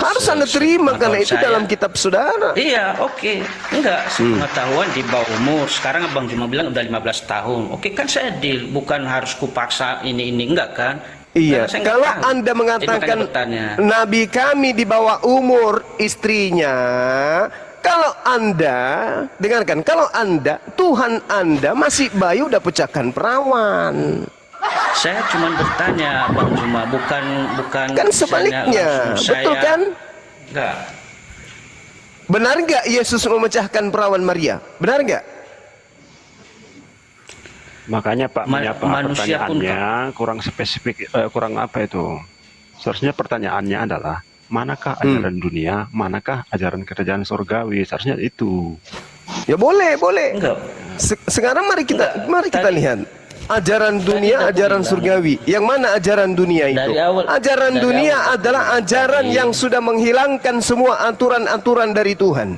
Speaker 2: Harus Anda terima karena itu dalam kitab saudara.
Speaker 7: Iya, oke. Enggak, pengetahuan di bawah umur. Sekarang Abang Juma bilang udah 15 tahun. Oke, kan saya deal, bukan harus kupaksa ini enggak kan?
Speaker 2: Iya,
Speaker 7: Karena saya
Speaker 2: kalau
Speaker 7: nggak tahu.
Speaker 2: Anda
Speaker 7: Jadi
Speaker 2: mengatakan
Speaker 7: makanya bertanya.
Speaker 2: Nabi kami di bawah umur istrinya, kalau Anda, dengarkan, kalau Anda, Tuhan Anda masih bayi udah pecahkan perawan.
Speaker 7: Saya cuma bertanya, Bang Juma, bukan
Speaker 2: Kan sebaliknya, betul kan?
Speaker 7: Enggak.
Speaker 2: Benar nggak Yesus memecahkan perawan Maria? Benar nggak?
Speaker 9: Makanya Pak menyapa
Speaker 7: manusia pun,
Speaker 9: pertanyaannya kurang spesifik, kurang apa itu? Seharusnya pertanyaannya adalah manakah ajaran dunia, manakah ajaran kerajaan surgawi? Seharusnya itu.
Speaker 2: Ya boleh.
Speaker 7: Enggak.
Speaker 2: Sekarang mari kita
Speaker 7: Tadi-
Speaker 2: lihat. Ajaran dunia,
Speaker 7: aku
Speaker 2: ajaran
Speaker 7: bilang.
Speaker 2: surgawi. Yang mana ajaran dunia itu?
Speaker 7: Dari awal-
Speaker 2: Ajaran
Speaker 7: dari
Speaker 2: dunia
Speaker 7: awal aku
Speaker 2: adalah
Speaker 7: bilang
Speaker 2: ajaran
Speaker 7: tadi.
Speaker 2: yang sudah menghilangkan semua aturan-aturan dari Tuhan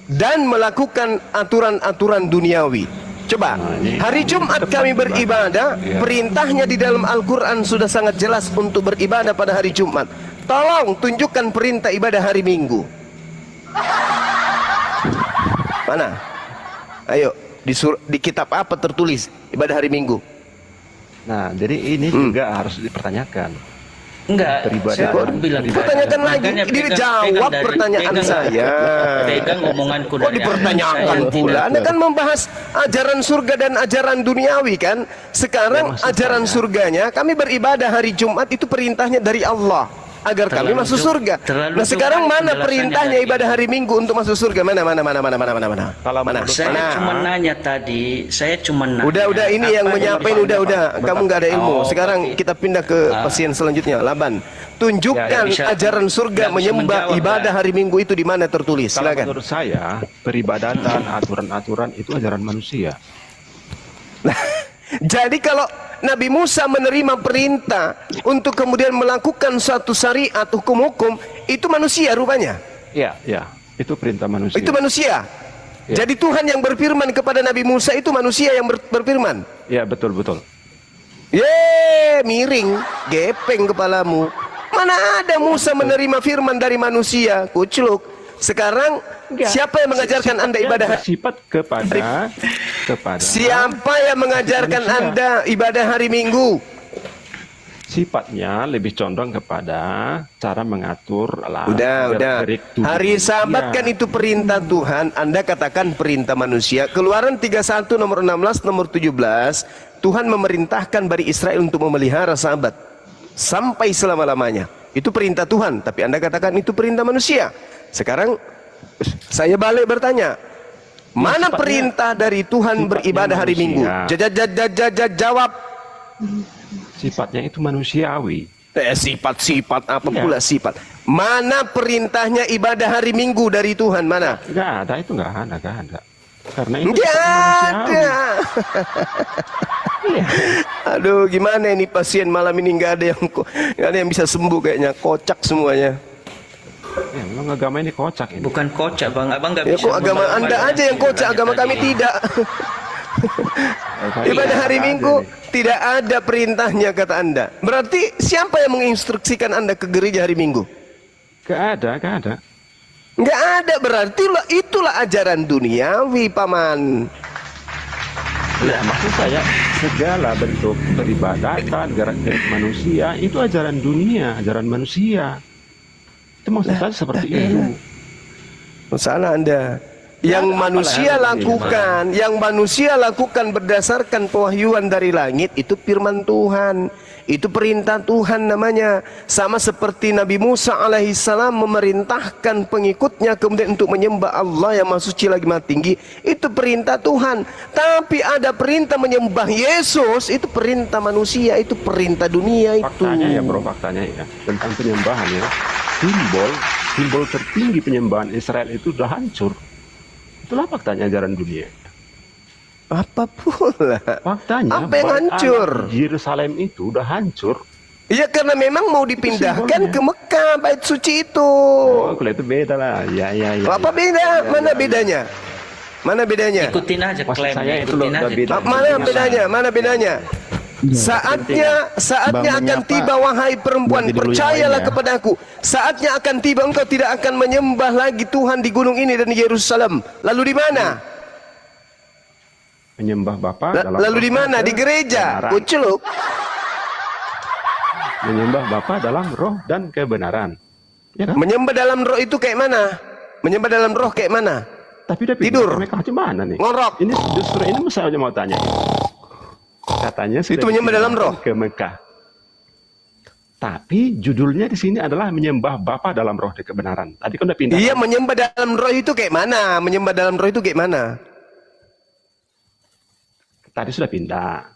Speaker 2: dan melakukan aturan-aturan duniawi. Coba, hari Jumat kami beribadah, perintahnya di dalam Al-Quran sudah sangat jelas untuk beribadah pada hari Jumat. Tolong tunjukkan perintah ibadah hari Minggu. Mana? Ayo, di kitab apa tertulis ibadah hari Minggu?
Speaker 9: Nah, jadi ini juga harus dipertanyakan.
Speaker 7: Enggak,
Speaker 9: Beribadah.
Speaker 7: saya bilang
Speaker 2: Pertanyakan lagi,
Speaker 7: makanya
Speaker 2: dijawab pertanyaan saya.
Speaker 7: Pegang omonganku
Speaker 2: Kok
Speaker 7: dari
Speaker 2: dipertanyakan
Speaker 7: saya
Speaker 2: pula?
Speaker 7: tidak-
Speaker 2: Anda kan membahas ajaran surga dan ajaran duniawi kan? Sekarang
Speaker 9: Ya, maksud
Speaker 2: ajaran
Speaker 9: saya-
Speaker 2: surganya, kami beribadah hari Jumat itu perintahnya dari Allah agar kami
Speaker 7: Terlalu
Speaker 2: masuk
Speaker 7: jauh-
Speaker 2: surga.
Speaker 7: terlalu
Speaker 2: Nah sekarang
Speaker 7: jauh
Speaker 2: mana
Speaker 7: penjelasannya
Speaker 2: perintahnya
Speaker 7: dari
Speaker 2: ibadah
Speaker 7: itu.
Speaker 2: hari Minggu untuk masuk surga? Mana?
Speaker 9: Kalau
Speaker 2: Mana?
Speaker 9: menurut
Speaker 7: Saya
Speaker 2: Mana?
Speaker 7: cuma nanya tadi, saya cuma nanya.
Speaker 2: Udah ini yang
Speaker 7: apa
Speaker 2: menyapain
Speaker 7: bisa-
Speaker 2: udah. Kamu nggak ada ilmu.
Speaker 7: Oh,
Speaker 2: Sekarang
Speaker 7: oke.
Speaker 2: kita pindah ke pasien selanjutnya. Laban. Tunjukkan
Speaker 7: Ya, bisa-
Speaker 2: ajaran surga
Speaker 7: nggak bisa
Speaker 2: menyembah
Speaker 7: menjawab,
Speaker 2: ibadah
Speaker 7: ya.
Speaker 2: hari Minggu itu di mana tertulis?
Speaker 9: Kalau
Speaker 2: Silakan.
Speaker 9: menurut saya, peribadatan, aturan-aturan itu ajaran manusia.
Speaker 2: Jadi kalau Nabi Musa menerima perintah untuk kemudian melakukan suatu syariat hukum-hukum, itu manusia rupanya.
Speaker 9: Ya, itu perintah manusia.
Speaker 2: Itu manusia.
Speaker 9: Ya.
Speaker 2: Jadi Tuhan yang berfirman kepada Nabi Musa itu manusia yang berfirman.
Speaker 9: Ya, betul.
Speaker 2: Miring, gepeng kepalamu. Mana ada Musa menerima firman dari manusia? Kucluk. Sekarang siapa yang mengajarkan Anda ibadah?
Speaker 9: Sifat kepada
Speaker 2: Siapa yang mengajarkan Anda ibadah hari Minggu?
Speaker 9: sifatnya lebih condong kepada cara mengatur
Speaker 2: Udah.
Speaker 9: gerak-gerik tubuh
Speaker 2: Hari Sabat
Speaker 9: manusia.
Speaker 2: kan itu perintah Tuhan, Anda katakan perintah manusia. Keluaran 31 nomor 16 nomor 17, Tuhan memerintahkan Bani Israel untuk memelihara Sabat sampai selama-lamanya. Itu perintah Tuhan, tapi Anda katakan itu perintah manusia. Sekarang saya balik bertanya, mana
Speaker 9: sifatnya-
Speaker 2: perintah dari Tuhan
Speaker 9: sifatnya
Speaker 2: beribadah hari Minggu?
Speaker 9: manusia.
Speaker 2: Jawab.
Speaker 9: Sifatnya itu manusiawi.
Speaker 2: Sifat-sifat apa
Speaker 9: Iya.
Speaker 2: pula sifat? Mana perintahnya ibadah hari Minggu dari Tuhan? Mana?
Speaker 9: Nggak ada. Karena itu
Speaker 2: Nggak
Speaker 9: sifat manusiawi.
Speaker 2: ada.
Speaker 9: Iya.
Speaker 2: Aduh, gimana ini pasien malam ini nggak ada yang bisa sembuh kayaknya, kocak semuanya.
Speaker 9: Ya, memang agama ini kocak ini.
Speaker 7: Bukan kocak, Bang. Abang nggak
Speaker 2: Ya
Speaker 7: bisa.
Speaker 2: kok agama
Speaker 7: membawa
Speaker 2: Anda
Speaker 7: banyak
Speaker 2: aja yang kocak,
Speaker 7: tadi.
Speaker 2: agama kami tidak. Ibadah hari Minggu tidak ada perintahnya kata Anda. Berarti siapa yang menginstruksikan Anda ke gereja hari Minggu?
Speaker 9: Nggak ada.
Speaker 2: Nggak ada, berarti itulah ajaran duniawi, Paman.
Speaker 9: Ya, maksud saya segala bentuk peribadatan, gerak-gerik manusia itu ajaran dunia, ajaran manusia. Itu maksud saya seperti itu.
Speaker 2: Salah Anda. Yang manusia lakukan berdasarkan pewahyuan dari langit itu firman Tuhan. Itu perintah Tuhan namanya. Sama seperti Nabi Musa alaihissalam memerintahkan pengikutnya kemudian untuk menyembah Allah yang maha suci lagi maha tinggi. Itu perintah Tuhan. Tapi ada perintah menyembah Yesus, itu perintah manusia, itu perintah dunia itu.
Speaker 9: Faktanya ya bro, faktanya ya tentang penyembahan ya. Simbol tertinggi penyembahan Israel itu sudah hancur. Itulah faktanya ajaran dunia.
Speaker 2: Apa pula?
Speaker 9: Faktanya,
Speaker 2: Apa yang
Speaker 9: Bait
Speaker 2: hancur?
Speaker 9: Allah di Yerusalem itu udah hancur.
Speaker 2: Iya, karena memang mau dipindahkan ke Mekah, bait suci itu.
Speaker 9: Oh, kalau itu beda lah. Ya.
Speaker 2: Apa beda? Mana bedanya? Mana bedanya?
Speaker 7: Ikutin aja
Speaker 9: Maksud
Speaker 7: klaimnya,
Speaker 9: saya itu loh,
Speaker 7: ikutin
Speaker 9: udah
Speaker 7: aja.
Speaker 9: beda.
Speaker 2: Mana bedanya? Mana bedanya? Saatnya
Speaker 8: Bangunnya
Speaker 2: akan
Speaker 8: apa?
Speaker 2: tiba, wahai perempuan,
Speaker 8: Berarti dulu yang
Speaker 2: percayalah
Speaker 8: lain ya.
Speaker 2: kepadaku. Saatnya akan tiba, engkau tidak akan menyembah lagi Tuhan di gunung ini dan di Yerusalem. Lalu di mana?
Speaker 9: Menyembah Bapa dalam
Speaker 2: Lalu di
Speaker 9: roh
Speaker 2: mana?
Speaker 9: dan
Speaker 2: Di gereja.
Speaker 9: kebenaran.
Speaker 2: Kuculuk.
Speaker 9: Menyembah Bapa dalam roh dan kebenaran. Ya kan?
Speaker 2: Menyembah dalam roh itu kayak mana? Menyembah dalam roh kayak mana?
Speaker 9: Tapi udah
Speaker 2: Tidur.
Speaker 9: pindah ke Mekah gimana nih?
Speaker 2: Ngorok.
Speaker 9: Ini justru ini saya mau tanya. Katanya sudah
Speaker 2: Itu menyembah dalam roh?
Speaker 9: dipindahkan ke Mekah. Tapi judulnya di sini adalah menyembah Bapa dalam roh dan kebenaran. Tadi kan udah pindah.
Speaker 2: Iya, menyembah dalam roh itu kayak mana? Menyembah dalam roh itu kayak mana?
Speaker 9: Tadi sudah pindah.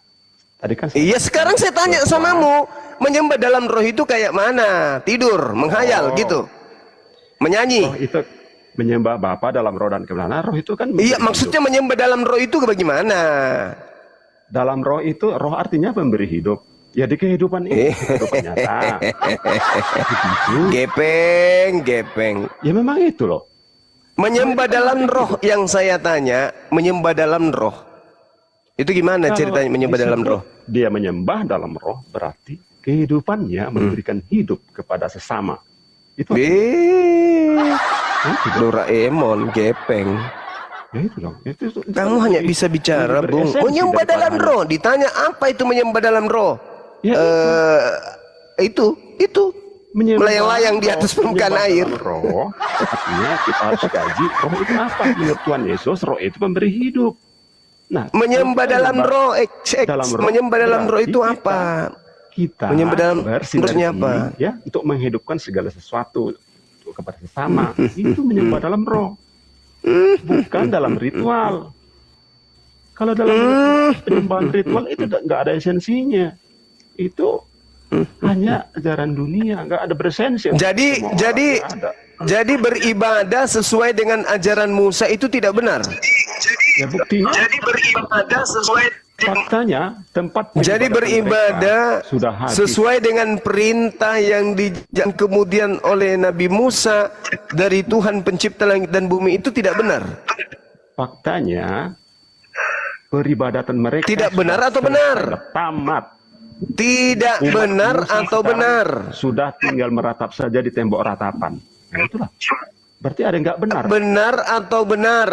Speaker 9: Tadi kan
Speaker 2: Iya, sekarang saya tanya samamu, menyembah dalam roh itu kayak mana? Tidur, menghayal gitu. Menyanyi.
Speaker 9: roh itu menyembah Bapa dalam roh dan kebenaran. Roh itu kan
Speaker 2: Iya,
Speaker 9: memberi
Speaker 2: maksudnya
Speaker 9: hidup.
Speaker 2: menyembah dalam roh itu bagaimana?
Speaker 9: Dalam roh itu, roh artinya pemberi hidup. Ya di kehidupan ini, kehidupan nyata. Begitu.
Speaker 2: Gepeng.
Speaker 9: Ya memang itu loh.
Speaker 2: Menyembah dalam roh yang saya tanya, menyembah dalam roh. Itu gimana
Speaker 9: Kalau
Speaker 2: ceritanya menyembah dalam
Speaker 9: disebut
Speaker 2: roh?
Speaker 9: Dia menyembah dalam roh berarti kehidupannya memberikan hidup kepada sesama. Itu
Speaker 2: Doraemon, gepeng.
Speaker 9: ya itu dong. Itu
Speaker 2: Kamu hanya bisa bicara, Bung.
Speaker 9: beresensi
Speaker 2: Menyembah
Speaker 9: daripada
Speaker 2: dalam
Speaker 9: hanya-
Speaker 2: roh. Ditanya apa itu menyembah dalam roh?
Speaker 9: Ya,
Speaker 2: Itu
Speaker 9: menyembah
Speaker 2: melayang-layang di
Speaker 9: roh,
Speaker 2: atas permukaan
Speaker 9: menyembah
Speaker 2: air.
Speaker 9: dalam roh, artinya kita harus kaji roh itu apa. Menurut Tuhan Yesus, roh itu pemberi hidup. Nah,
Speaker 2: Menyembah dalam roh, menyembah dalam roh itu
Speaker 9: berarti
Speaker 2: apa?
Speaker 9: Kita
Speaker 2: Menyembah dalam
Speaker 9: bersinergi,
Speaker 2: rohnya apa?
Speaker 9: ya, untuk menghidupkan segala sesuatu kepada sesama. Itu menyembah dalam roh, bukan dalam ritual. Kalau dalam penyembahan ritual itu nggak ada esensinya. Itu hanya ajaran dunia, nggak ada beresensi.
Speaker 2: Jadi
Speaker 9: Semua orang
Speaker 2: jadi
Speaker 9: nggak ada.
Speaker 2: jadi beribadah sesuai dengan ajaran Musa itu tidak benar.
Speaker 9: Ya buktinya,
Speaker 2: Beribadah sesuai
Speaker 9: faktanya tempat
Speaker 2: Jadi
Speaker 9: peribadatan
Speaker 2: beribadah
Speaker 9: mereka sudah habis.
Speaker 2: sesuai dengan perintah yang kemudian oleh Nabi Musa dari Tuhan pencipta langit dan bumi itu tidak benar.
Speaker 9: Faktanya peribadatan mereka
Speaker 2: Tidak
Speaker 9: sudah
Speaker 2: benar atau
Speaker 9: selesai,
Speaker 2: benar?
Speaker 9: tamat.
Speaker 2: Tidak
Speaker 9: Umat
Speaker 2: benar
Speaker 9: Musa
Speaker 2: atau
Speaker 9: sekarang
Speaker 2: benar?
Speaker 9: Sudah tinggal meratap saja di tembok ratapan. Nah, itulah. Berarti ada yang nggak benar.
Speaker 2: Benar atau benar?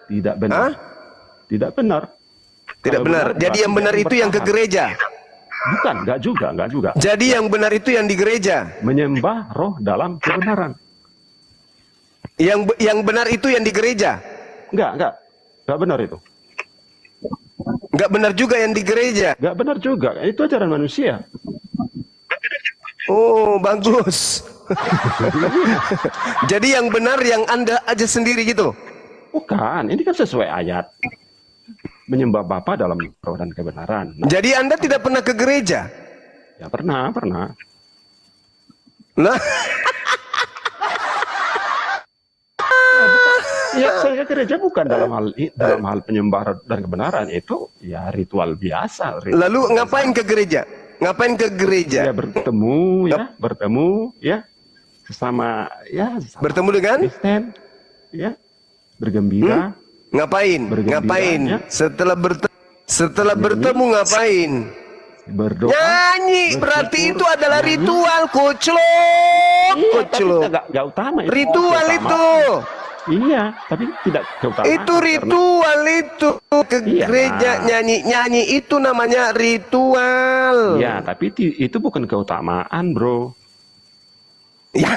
Speaker 9: Tidak benar.
Speaker 2: Hah?
Speaker 9: Tidak benar.
Speaker 2: Tidak
Speaker 9: Kalau
Speaker 2: benar. Jadi yang benar itu yang ke
Speaker 9: bertahan.
Speaker 2: gereja.
Speaker 9: Bukan, nggak juga.
Speaker 2: Jadi yang benar itu yang di gereja.
Speaker 9: Menyembah roh dalam kebenaran.
Speaker 2: Yang benar itu yang di gereja.
Speaker 9: Nggak benar itu.
Speaker 2: Nggak benar juga yang di gereja.
Speaker 9: Nggak benar juga. Itu ajaran manusia.
Speaker 2: Oh, bagus. Jadi yang benar yang Anda aja sendiri gitu.
Speaker 9: Bukan, ini kan sesuai ayat. Menyembah Bapa dalam roh dan kebenaran. Nah,
Speaker 2: Jadi Anda tidak pernah ke gereja.
Speaker 9: ya pernah.
Speaker 2: Nah,
Speaker 9: Ya, saya ke gereja bukan dalam hal penyembah dan kebenaran, itu ya ritual biasa.
Speaker 2: lalu ngapain ke gereja? Ngapain ke gereja?
Speaker 9: Ya bertemu ya sesama
Speaker 2: Bertemu dengan?
Speaker 9: Kristen ya, bergembira.
Speaker 2: Ngapain?
Speaker 9: Bergembira,
Speaker 2: Ngapain?
Speaker 9: ya.
Speaker 2: Setelah bertemu ngapain?
Speaker 9: Berdoa.
Speaker 2: Nyanyi. Berarti itu adalah
Speaker 9: nyanyi.
Speaker 2: ritual, kucluk.
Speaker 9: Iya, tapi
Speaker 2: Kucluk.
Speaker 9: nggak utama itu.
Speaker 2: Ritual
Speaker 9: Utama.
Speaker 2: itu.
Speaker 9: Iya, tapi tidak keutamaan.
Speaker 2: Itu
Speaker 9: karena-
Speaker 2: ritual itu. Ke
Speaker 9: Iya.
Speaker 2: gereja nyanyi itu namanya ritual.
Speaker 9: Ya, tapi itu bukan keutamaan, bro.
Speaker 2: Ya,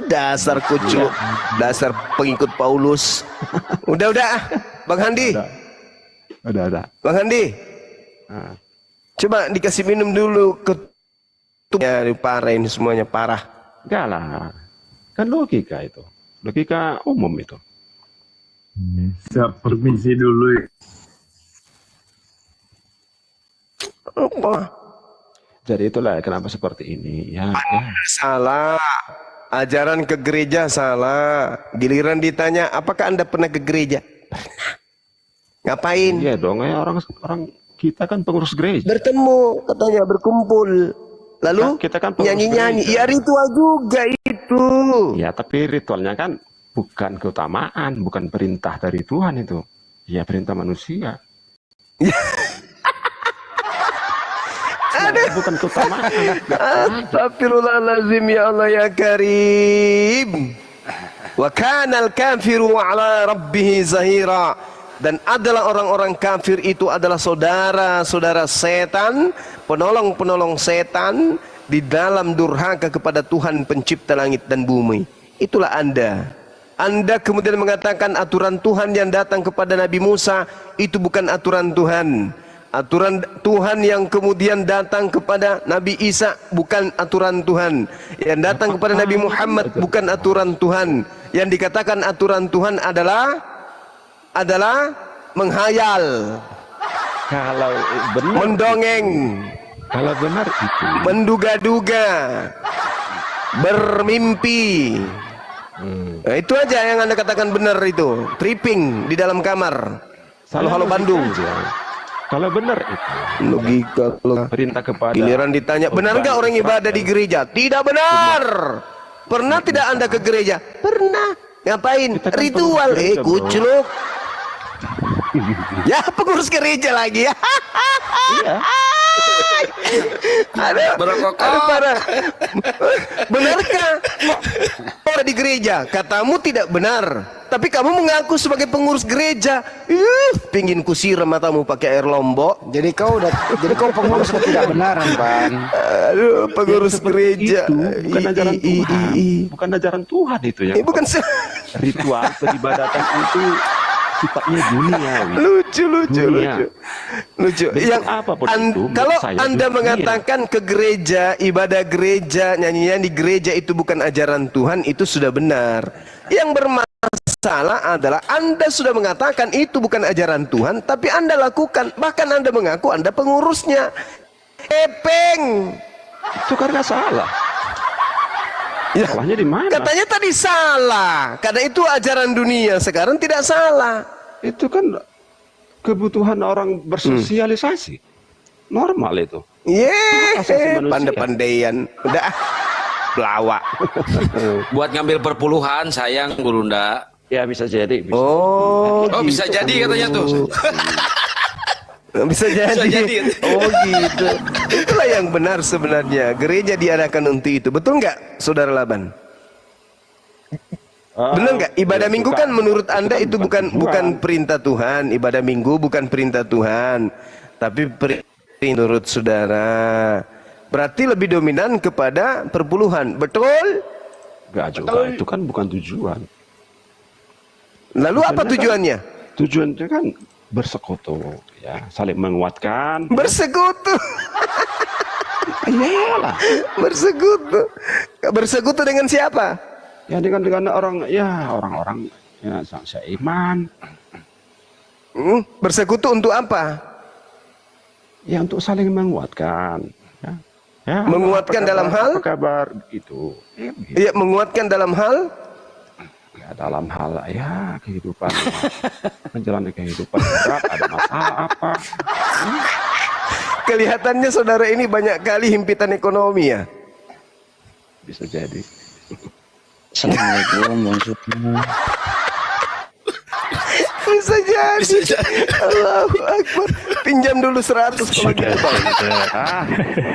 Speaker 2: dasar kucuk, dasar pengikut Paulus. Udah, Bang Handi,
Speaker 9: Ada.
Speaker 2: Bang Handi,
Speaker 9: Nah,
Speaker 2: coba dikasih minum dulu ya, parah ini semuanya parah.
Speaker 9: enggak lah, kan logika itu, logika umum itu.
Speaker 4: Siap, permisi dulu.
Speaker 2: Apa?
Speaker 9: Jadi itulah kenapa seperti ini. Ya.
Speaker 2: Salah. Ajaran ke gereja salah. Giliran ditanya, apakah Anda pernah ke gereja? Pernah. Ngapain?
Speaker 9: Iya dong, orang kita kan pengurus gereja.
Speaker 2: Bertemu, katanya berkumpul. Lalu
Speaker 9: Kita kan pengurus
Speaker 2: nyanyi-nyanyi.
Speaker 9: gereja.
Speaker 2: Ya ritual juga itu.
Speaker 9: Ya, tapi ritualnya kan bukan keutamaan, bukan perintah dari Tuhan itu. Ya, perintah manusia. Nah, bukan keutamaan.
Speaker 2: Astagfirullahaladzim, ya Allah ya Karim. Wa kanal kafiru ala rabbih zahira. Dan adalah orang-orang kafir itu adalah saudara-saudara setan, penolong-penolong setan di dalam durhaka kepada Tuhan pencipta langit dan bumi. Itulah Anda. Anda kemudian mengatakan aturan Tuhan yang datang kepada Nabi Musa itu bukan aturan Tuhan. Aturan Tuhan yang kemudian datang kepada Nabi Isa bukan aturan Tuhan. Yang datang kepada Nabi Muhammad bukan aturan Tuhan. Yang dikatakan aturan Tuhan adalah menghayal,
Speaker 9: Kalau benar,
Speaker 2: mendongeng,
Speaker 9: kalau benar itu,
Speaker 2: menduga-duga, bermimpi. Nah, itu aja yang Anda katakan benar itu. Tripping di dalam kamar. Halo Bandung.
Speaker 9: Kalau benar itu
Speaker 2: Logika.
Speaker 9: perintah kepada
Speaker 2: Giliran ditanya, benar nggak orang ibadah di gereja? Tidak benar. Pernah tidak Anda ke gereja? Pernah. Ngapain?
Speaker 9: Kita kan
Speaker 2: Ritual.
Speaker 9: pengurus gereja, bro.
Speaker 2: Kucluk. Ya, pengurus gereja lagi ya.
Speaker 9: Iya.
Speaker 2: Aduh, parah. Benarkah orang di gereja? Katamu tidak benar, tapi kamu mengaku sebagai pengurus gereja. Pingin kusiram matamu pakai air lombok.
Speaker 5: Jadi kau pengurus ketidakbenaran, Pan.
Speaker 2: Aduh, pengurus gereja.
Speaker 9: Itu bukan ajaran Tuhan. Bukan ajaran Tuhan itu yang
Speaker 2: Bukan
Speaker 9: ritual peribadatan itu sifatnya duniawi.
Speaker 2: lucu.
Speaker 9: Bentuk apapun itu,
Speaker 2: Kalau
Speaker 9: menurut saya
Speaker 2: Anda
Speaker 9: dunia.
Speaker 2: mengatakan ke gereja, ibadah gereja, nyanyian di gereja itu bukan ajaran Tuhan, itu sudah benar. Yang bermasalah adalah Anda sudah mengatakan itu bukan ajaran Tuhan, tapi Anda lakukan, bahkan Anda mengaku Anda pengurusnya. Epeng.
Speaker 9: Itu karena salah.
Speaker 2: Ya,
Speaker 9: Salahnya di mana?
Speaker 2: katanya tadi salah, karena itu ajaran dunia. Sekarang tidak salah.
Speaker 9: Itu kan kebutuhan orang bersosialisasi. Normal itu. Asasi manusia.
Speaker 2: Pandai-pandaian. Udah, pelawak.
Speaker 6: Buat ngambil perpuluhan sayang Gurunda.
Speaker 9: Ya bisa jadi. Bisa.
Speaker 2: Oh,
Speaker 6: Bisa jadi katanya tuh.
Speaker 2: Bisa jadi.
Speaker 6: Bisa jadi.
Speaker 2: Oh gitu. Itulah yang benar sebenarnya. Gereja diadakan untuk itu. Betul nggak, Saudara Laban? Benar nggak? Ibadah minggu kan menurut Anda itu bukan perintah Tuhan. Ibadah minggu bukan perintah Tuhan, tapi menurut saudara. Berarti lebih dominan kepada perpuluhan. Betul?
Speaker 9: Enggak juga. Itu kan bukan tujuan.
Speaker 2: Lalu apa tujuannya?
Speaker 9: Tujuannya kan bersekutu, ya, saling menguatkan.
Speaker 2: Bersekutu.
Speaker 9: Iyalah.
Speaker 2: Bersekutu dengan siapa?
Speaker 9: Ya dengan orang, ya orang-orang ya seiman.
Speaker 2: Bersekutu untuk apa?
Speaker 9: Ya untuk saling menguatkan. Ya,
Speaker 2: Menguatkan dalam hal?
Speaker 9: Apa kabar gitu.
Speaker 2: Iya, menguatkan dalam hal?
Speaker 9: Ya dalam hal ya kehidupan, menjalani kehidupan berat, ada masalah apa?
Speaker 2: Kelihatannya saudara ini banyak kali himpitan ekonomi ya.
Speaker 9: Bisa jadi.
Speaker 4: Assalamualaikum Bang Sukma.
Speaker 2: Bisa jadi. Allahu Akbar. Pinjam dulu 100 kalau gitu.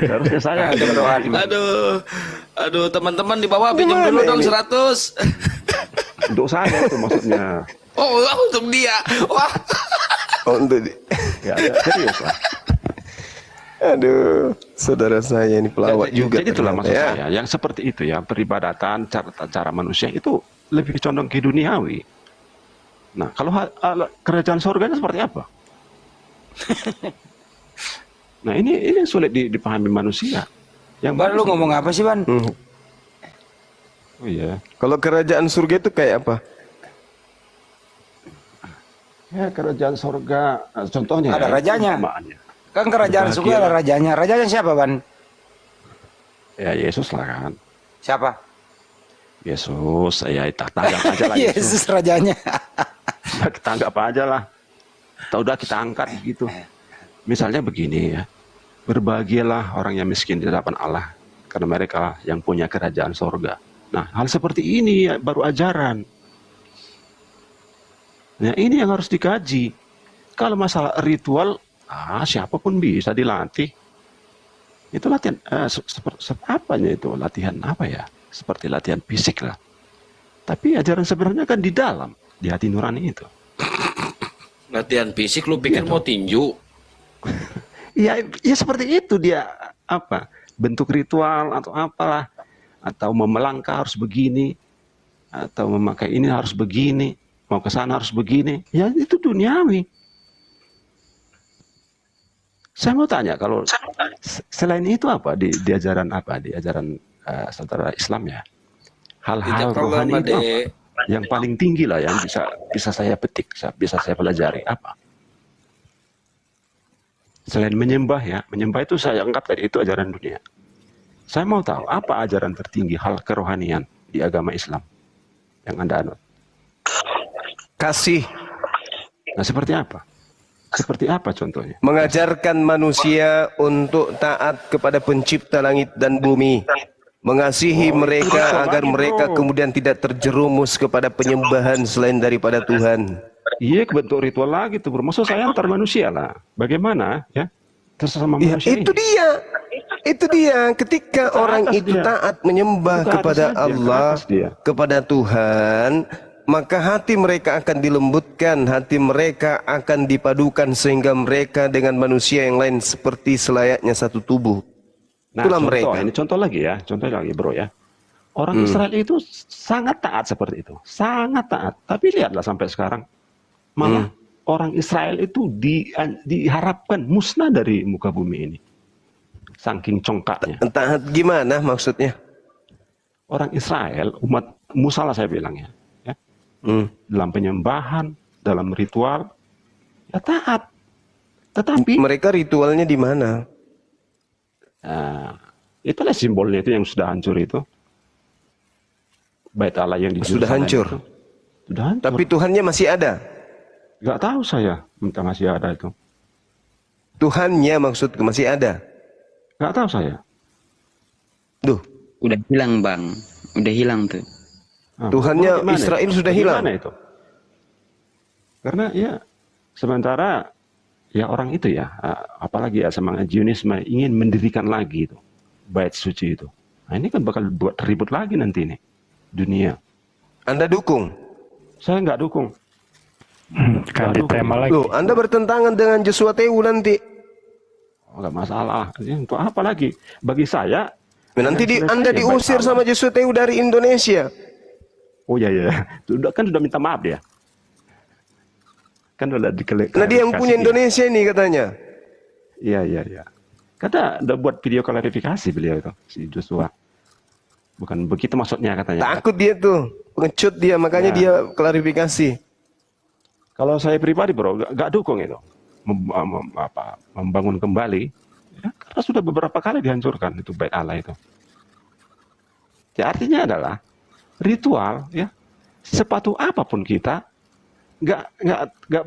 Speaker 9: Harusnya saya ada berdoa.
Speaker 6: Aduh teman-teman di bawah pinjam dulu dong 100.
Speaker 9: Untuk saya itu maksudnya.
Speaker 6: Oh, untuk dia. Wah.
Speaker 2: Oh, untuk
Speaker 9: Ya, serius lah.
Speaker 2: Aduh, saudara saya ini pelawak juga.
Speaker 9: Jadi itulah maksud
Speaker 2: ternyata,
Speaker 9: saya. Yang seperti itu ya, peribadatan, cara manusia itu lebih condong ke duniawi. Nah, kalau kerajaan surganya seperti apa? Nah, ini sulit dipahami manusia. Yang
Speaker 5: Ban, lu ngomong apa sih, Ban?
Speaker 9: Oh iya.
Speaker 2: Kalau kerajaan surga itu kayak apa?
Speaker 9: Ya, kerajaan surga, contohnya
Speaker 5: Ada
Speaker 9: ya,
Speaker 5: rajanya.
Speaker 9: perumpamaannya.
Speaker 5: Kan kerajaan surga ada rajanya. Rajanya siapa, Ban?
Speaker 9: Ya, Yesus lah kan.
Speaker 5: Siapa?
Speaker 9: Yesus, ya kita tanggap aja lah Yesus.
Speaker 5: Yesus rajanya.
Speaker 9: Kita tanggap aja lah. atau udah kita angkat gitu. Misalnya begini ya, berbahagialah orang yang miskin di hadapan Allah, karena mereka lah yang punya kerajaan sorga. Nah, hal seperti ini ya, baru ajaran. Nah, ini yang harus dikaji. Kalau masalah ritual, siapapun bisa dilatih. Itu latihan, apanya itu? Latihan apa ya? Seperti latihan fisik lah. Tapi ajaran sebenarnya kan di dalam, di hati nurani itu.
Speaker 6: Latihan fisik lu pikir mau tinju?
Speaker 9: Ya seperti itu dia, apa? Bentuk ritual atau apalah, atau memelangkah harus begini, atau memakai ini harus begini, mau ke sana harus begini. Ya itu duniawi. Saya mau tanya, kalau selain itu apa di ajaran apa, di ajaran saudara Islam ya, hal-hal rohani itu apa? Yang paling tinggi lah yang bisa saya petik, bisa saya pelajari apa? Selain menyembah ya, menyembah itu saya anggap tadi itu ajaran dunia. Saya mau tahu apa ajaran tertinggi hal kerohanian di agama Islam yang Anda anut.
Speaker 2: Kasih.
Speaker 9: Nah, seperti apa? Seperti apa contohnya?
Speaker 2: Mengajarkan manusia untuk taat kepada pencipta langit dan bumi. Mengasihi mereka agar mereka kemudian tidak terjerumus kepada penyembahan selain daripada Tuhan.
Speaker 9: Iya, bentuk ritual lagi tuh, bro. Maksud saya antar manusia lah. Bagaimana ya? Tersesama
Speaker 2: Ya,
Speaker 9: manusia
Speaker 2: itu
Speaker 9: ini.
Speaker 2: dia. Itu dia. Ketika orang itu taat menyembah kepada Allah, kepada Tuhan, maka hati mereka akan dilembutkan, hati mereka akan dipadukan sehingga mereka dengan manusia yang lain seperti selayaknya satu tubuh.
Speaker 9: Nah,
Speaker 2: Itulah
Speaker 9: contoh,
Speaker 2: mereka.
Speaker 9: ini contoh lagi ya, contoh lagi bro ya. Orang Israel itu sangat taat seperti itu, sangat taat. Tapi lihatlah sampai sekarang, malah orang Israel itu diharapkan musnah dari muka bumi ini. Saking congkaknya.
Speaker 2: Taat gimana maksudnya?
Speaker 9: Orang Israel, umat Musa lah saya bilang ya. Dalam penyembahan, dalam ritual, ya taat. Tetapi
Speaker 2: mereka ritualnya di mana?
Speaker 9: Itulah simbolnya itu yang sudah hancur itu. Bait Allah yang
Speaker 2: Sudah hancur.
Speaker 9: itu. Sudah hancur.
Speaker 2: Tapi Tuhannya masih ada.
Speaker 9: Gak tahu saya, entah masih ada itu.
Speaker 2: Tuhannya maksudku masih ada.
Speaker 9: Gak tahu saya.
Speaker 2: Duh,
Speaker 10: Udah hilang bang, udah hilang tuh.
Speaker 2: Tuhannya
Speaker 9: Bagaimana
Speaker 2: Israel
Speaker 9: itu?
Speaker 2: sudah hilang.
Speaker 9: Bagaimana itu? Karena ya sementara ya orang itu ya, apalagi ya semangat Zionisme ingin mendirikan lagi itu bait suci itu. Nah, ini kan bakal buat ribut lagi nanti nih dunia.
Speaker 2: Anda dukung?
Speaker 9: Saya nggak dukung.
Speaker 11: Kan di tema lagi.
Speaker 2: Loh, Anda bertentangan dengan Joshua Tewu nanti.
Speaker 9: Nggak masalah. Ya, untuk apa lagi? Bagi saya.
Speaker 2: Nanti Anda
Speaker 9: ya,
Speaker 2: diusir sama Joshua Tewu dari Indonesia.
Speaker 9: Oh ya ya, kan sudah minta maaf dia. Kan udah
Speaker 2: Nah dia yang punya Indonesia ini katanya.
Speaker 9: Iya. Kata udah buat video klarifikasi beliau itu, si Joshua. Bukan begitu maksudnya katanya.
Speaker 2: Takut dia tuh, pengecut dia, makanya dia klarifikasi.
Speaker 9: Kalau saya pribadi bro, gak dukung itu. Membangun kembali. Ya, karena sudah beberapa kali dihancurkan itu bait Allah itu. Ya artinya adalah ritual ya, sepatu apapun kita, nggak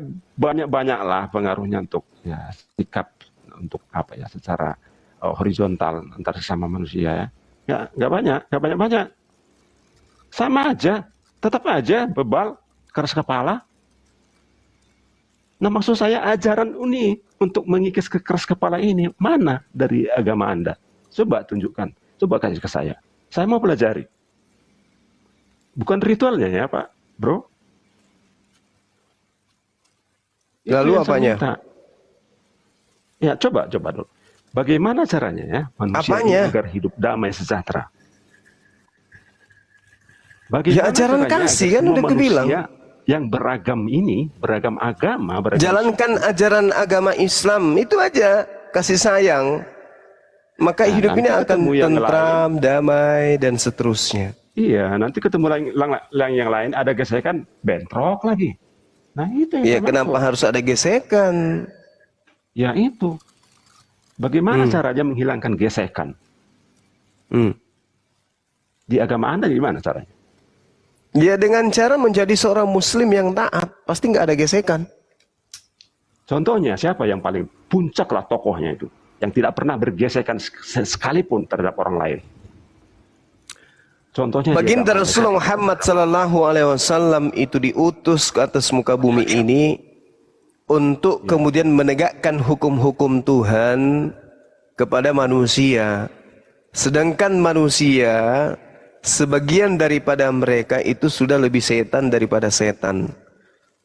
Speaker 9: banyak lah pengaruhnya untuk ya sikap untuk apa ya secara horizontal antar sesama manusia ya, nggak banyak, sama aja, tetap aja bebal, keras kepala. Nah maksud saya ajaran ini untuk mengikis keras kepala ini mana dari agama Anda? Coba tunjukkan, coba kasih ke saya mau pelajari. Bukan ritualnya ya Pak, bro.
Speaker 2: Lalu apanya?
Speaker 9: Ya coba dulu. Bagaimana caranya ya manusia ini agar hidup damai sejahtera?
Speaker 2: Ya ajaran kasih kan udah kebilang.
Speaker 9: Yang beragam ini, beragam agama,
Speaker 2: jalankan ajaran agama Islam itu aja, kasih sayang. Maka hidup ini akan tentram, damai dan seterusnya.
Speaker 9: Iya, nanti ketemu yang lain ada gesekan, bentrok lagi. Nah itu yang
Speaker 2: ya kenapa harus ada gesekan?
Speaker 9: Ya itu. Bagaimana caranya menghilangkan gesekan? Di agama Anda gimana caranya?
Speaker 2: Ya dengan cara menjadi seorang muslim yang taat. Pasti nggak ada gesekan.
Speaker 9: Contohnya siapa yang paling puncak lah tokohnya itu, yang tidak pernah bergesekan sekalipun terhadap orang lain. Contohnya
Speaker 2: Baginda Rasulullah Muhammad sallallahu alaihi wasallam itu diutus ke atas muka bumi ini untuk kemudian menegakkan hukum-hukum Tuhan kepada manusia. Sedangkan manusia, sebagian daripada mereka itu sudah lebih setan daripada setan.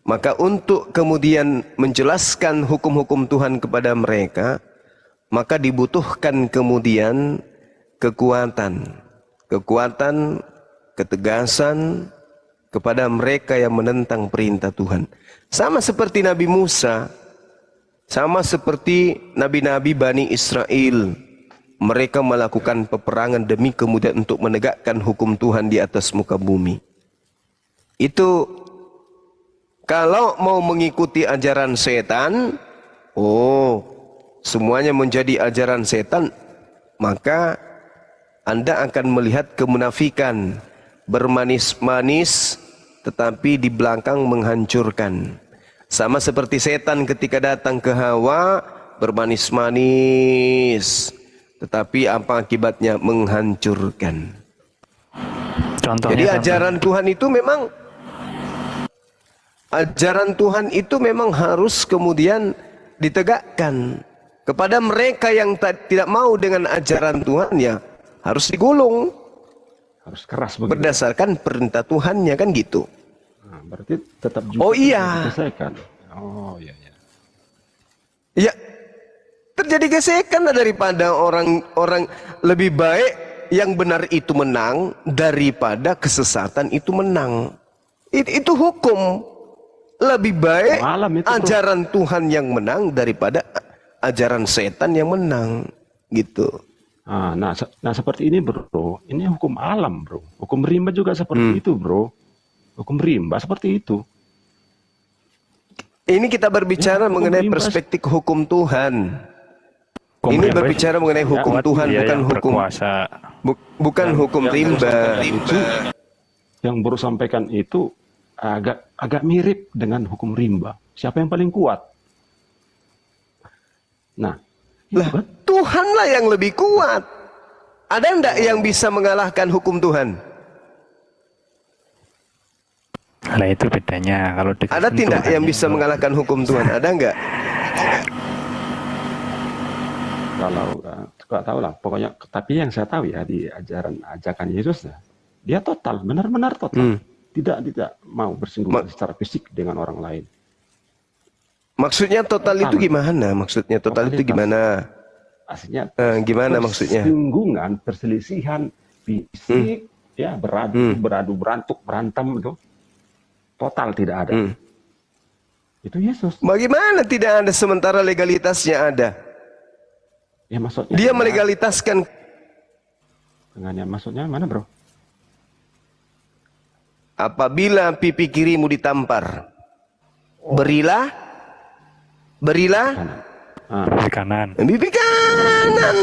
Speaker 2: Maka untuk kemudian menjelaskan hukum-hukum Tuhan kepada mereka, maka dibutuhkan kemudian kekuatan, ketegasan kepada mereka yang menentang perintah Tuhan. Sama seperti Nabi Musa, sama seperti nabi-nabi Bani Israel. Mereka melakukan peperangan demi kemudian untuk menegakkan hukum Tuhan di atas muka bumi. Itu kalau mau mengikuti ajaran setan, semuanya menjadi ajaran setan, maka Anda akan melihat kemunafikan, bermanis-manis tetapi di belakang menghancurkan. Sama seperti setan ketika datang ke Hawa, bermanis-manis, tetapi apa akibatnya? Menghancurkan. Jadi ajaran Tuhan itu memang harus kemudian ditegakkan. Kepada mereka yang tidak mau dengan ajaran Tuhan, ya harus digulung.
Speaker 9: Harus keras begitu.
Speaker 2: Berdasarkan perintah Tuhannya, kan gitu.
Speaker 9: Nah, berarti tetap juga digesekan.
Speaker 2: Ya, terjadi gesekan daripada orang lebih baik yang benar itu menang daripada kesesatan itu menang. Itu hukum. Lebih baik ajaran Tuhan yang menang daripada ajaran setan yang menang, gitu.
Speaker 9: Nah, seperti ini bro, ini hukum alam bro, hukum rimba juga seperti itu bro, hukum rimba seperti itu.
Speaker 2: Ini kita berbicara mengenai perspektif hukum Tuhan. Ini berbicara mengenai hukum Tuhan, bukan hukum bukan hukum rimba.
Speaker 9: Yang bro sampaikan itu agak mirip dengan hukum rimba. Siapa yang paling kuat? Nah,
Speaker 2: lah, Tuhanlah yang lebih kuat. Ada enggak yang bisa mengalahkan hukum Tuhan?
Speaker 11: Nah itu bedanya. Kalau
Speaker 2: ada tidak yang bisa mengalahkan hukum Tuhan? Ada enggak?
Speaker 9: Kalau nggak tahu lah. Pokoknya, tapi yang saya tahu ya di ajakan Yesus, dia total, benar-benar total. Tidak mau bersinggungan secara fisik dengan orang lain.
Speaker 2: Maksudnya total itu gimana? Maksudnya total itu gimana?
Speaker 9: Aslinya
Speaker 2: gimana maksudnya?
Speaker 9: Persinggungan, perselisihan fisik, ya beradu, berantuk, berantem itu total tidak ada. Itu Yesus.
Speaker 2: Bagaimana tidak ada sementara legalitasnya ada?
Speaker 9: Ya maksudnya.
Speaker 2: Dia melegalitaskan.
Speaker 9: Dengannya maksudnya mana bro?
Speaker 2: Apabila pipi kirimu ditampar, berilah
Speaker 11: pipi kanan.
Speaker 2: Pipi kanan.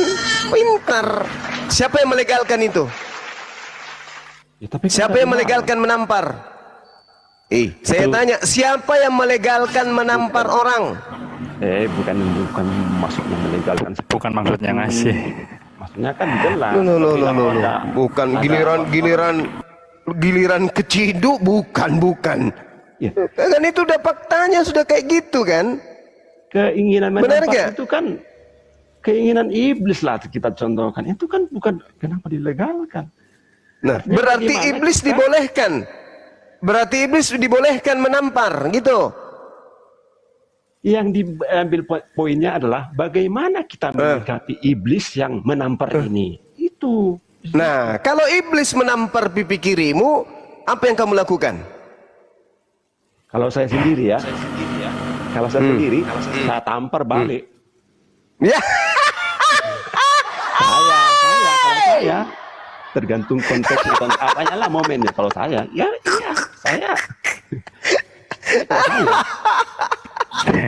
Speaker 2: Pintar. Siapa yang melegalkan itu?
Speaker 9: Ya, tapi
Speaker 2: siapa yang melegalkan menampar? Saya tanya, siapa yang melegalkan menampar orang?
Speaker 9: Bukan maksudnya melegalkan.
Speaker 11: Bukan maksudnya ngasih.
Speaker 9: Maksudnya kan jelas.
Speaker 2: Bukan giliran keciduk, bukan.
Speaker 9: Ya.
Speaker 2: Kan itu udah faktanya sudah kayak gitu kan?
Speaker 9: Keinginan menampar itu kan keinginan iblis lah kita contohkan. Itu kan bukan kenapa dilegalkan.
Speaker 2: Nah, berarti iblis dibolehkan. Berarti iblis dibolehkan menampar, gitu.
Speaker 9: Yang diambil poinnya adalah bagaimana kita menyikapi iblis yang menampar ini. Itu.
Speaker 2: Nah, kalau iblis menampar pipi kirimu, apa yang kamu lakukan?
Speaker 9: Kalau saya sendiri ya. Kalau saya sendiri, saya tampar balik.
Speaker 2: Ya.
Speaker 9: Saya tergantung konteks apanya lah momennya. Kalau saya,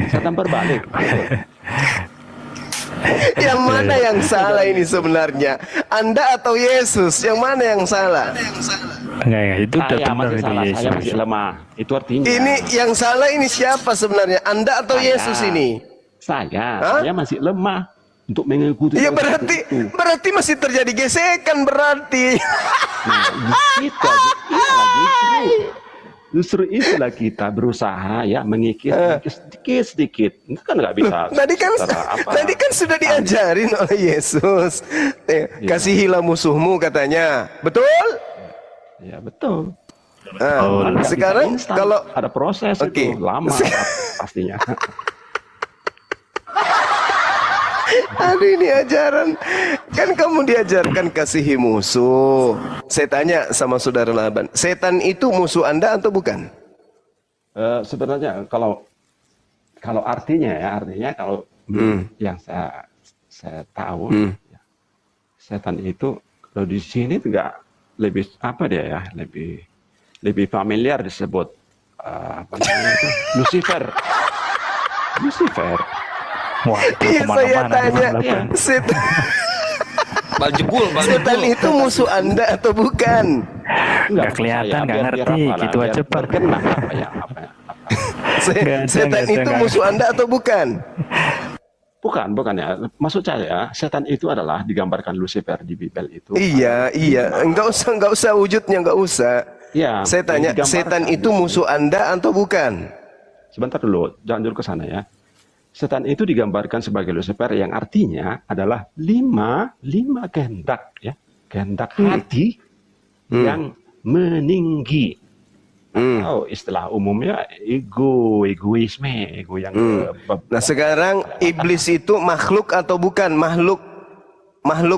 Speaker 9: saya tampar balik.
Speaker 2: Yang mana yang salah ini sebenarnya? Anda atau Yesus? Yang mana yang salah?
Speaker 11: Enggak, itu udah
Speaker 9: Saya
Speaker 11: benar
Speaker 9: masih
Speaker 11: itu
Speaker 9: salah, saya
Speaker 11: Yesus.
Speaker 9: masih lemah. Itu artinya.
Speaker 2: Ini yang salah ini siapa sebenarnya? Anda atau
Speaker 9: Saya.
Speaker 2: Yesus ini?
Speaker 9: Saya masih lemah untuk mengikuti.
Speaker 2: Ya
Speaker 9: itu.
Speaker 2: berarti masih terjadi gesekan berarti.
Speaker 9: Nah, itu justru itulah kita berusaha ya mengikis sedikit. Itu kan nggak bisa.
Speaker 2: Tadi kan sudah diajarin oleh Yesus. Kasihilah musuhmu katanya. Betul?
Speaker 9: Ya betul.
Speaker 2: Nah, sekarang kalau
Speaker 9: ada proses itu lama pastinya.
Speaker 2: Aduh, ini ajaran. Kan kamu diajarkan kasihi musuh. Saya tanya sama saudara Laban, setan itu musuh Anda atau bukan?
Speaker 9: Sebenarnya kalau artinya kalau yang saya tahu, setan itu kalau di sini enggak lebih apa dia ya, lebih familiar disebut apa namanya itu? Lucifer.
Speaker 11: Wah,
Speaker 2: Iya, saya tanya, setan itu musuh Anda atau bukan?
Speaker 11: Nggak kelihatan, nggak ngerti, gitu aja Pak.
Speaker 2: Setan itu musuh Anda atau bukan?
Speaker 9: Bukan ya. Maksud saya, setan itu adalah digambarkan Lucifer di Bible itu.
Speaker 2: Iya. Enggak usah wujudnya, enggak usah.
Speaker 9: Ya,
Speaker 2: Saya tanya, setan itu musuh Anda atau bukan?
Speaker 9: Sebentar dulu, jangan dulu ke sana ya. Setan itu digambarkan sebagai Lucifer yang artinya adalah lima kehendak ya, kehendak hati yang meninggi. Atau istilah umumnya egoisme yang
Speaker 2: Nah, sekarang iblis itu makhluk atau bukan? Makhluk.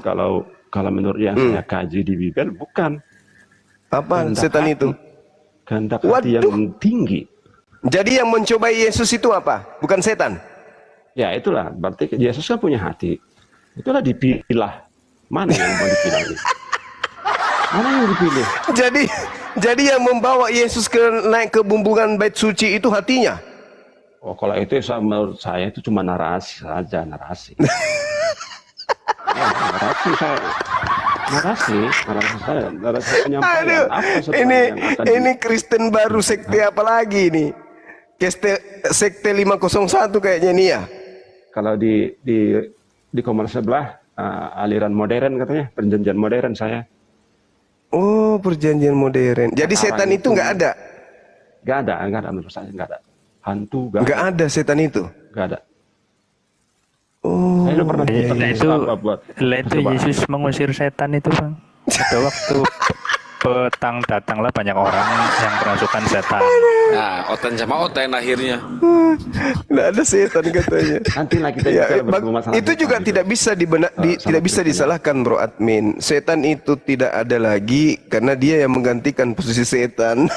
Speaker 9: Kalau menurut yang saya kaji di Bible bukan.
Speaker 2: Apa
Speaker 9: Kehendak
Speaker 2: setan
Speaker 9: hati.
Speaker 2: itu?
Speaker 9: Kehendak hati yang tinggi.
Speaker 2: Jadi yang mencobai Yesus itu apa? Bukan setan?
Speaker 9: Ya itulah, berarti Yesus kan punya hati. Itulah dipilah. Mana yang mau dipilih ini? Mana yang dipilih?
Speaker 2: Jadi yang membawa Yesus naik ke bumbungan bait suci itu hatinya?
Speaker 9: Oh, kalau itu menurut saya itu cuma narasi saja, narasi. Narasi penyampaian.
Speaker 2: Aduh, ini Kristen baru sekte apa lagi ini? Sekte 501 kayaknya nih ya.
Speaker 9: Kalau di Komar sebelah aliran modern katanya, perjanjian modern saya.
Speaker 2: Oh, perjanjian modern. Jadi setan itu nggak ada?
Speaker 9: Nggak ada menurut saya, nggak ada. Hantu
Speaker 2: nggak ada setan itu?
Speaker 9: Nggak ada.
Speaker 2: Oh,
Speaker 9: saya udah pernah
Speaker 11: itu Yesus mengusir setan itu Bang. Pada waktu petang datanglah banyak orang yang kerasukan setan.
Speaker 6: Nah, Oten sama Oten akhirnya.
Speaker 2: Nggak ada setan katanya.
Speaker 9: Nantilah kita
Speaker 2: itu juga tidak bisa tidak bisa disalahkan Bro Admin. Setan itu tidak ada lagi karena dia yang menggantikan posisi setan.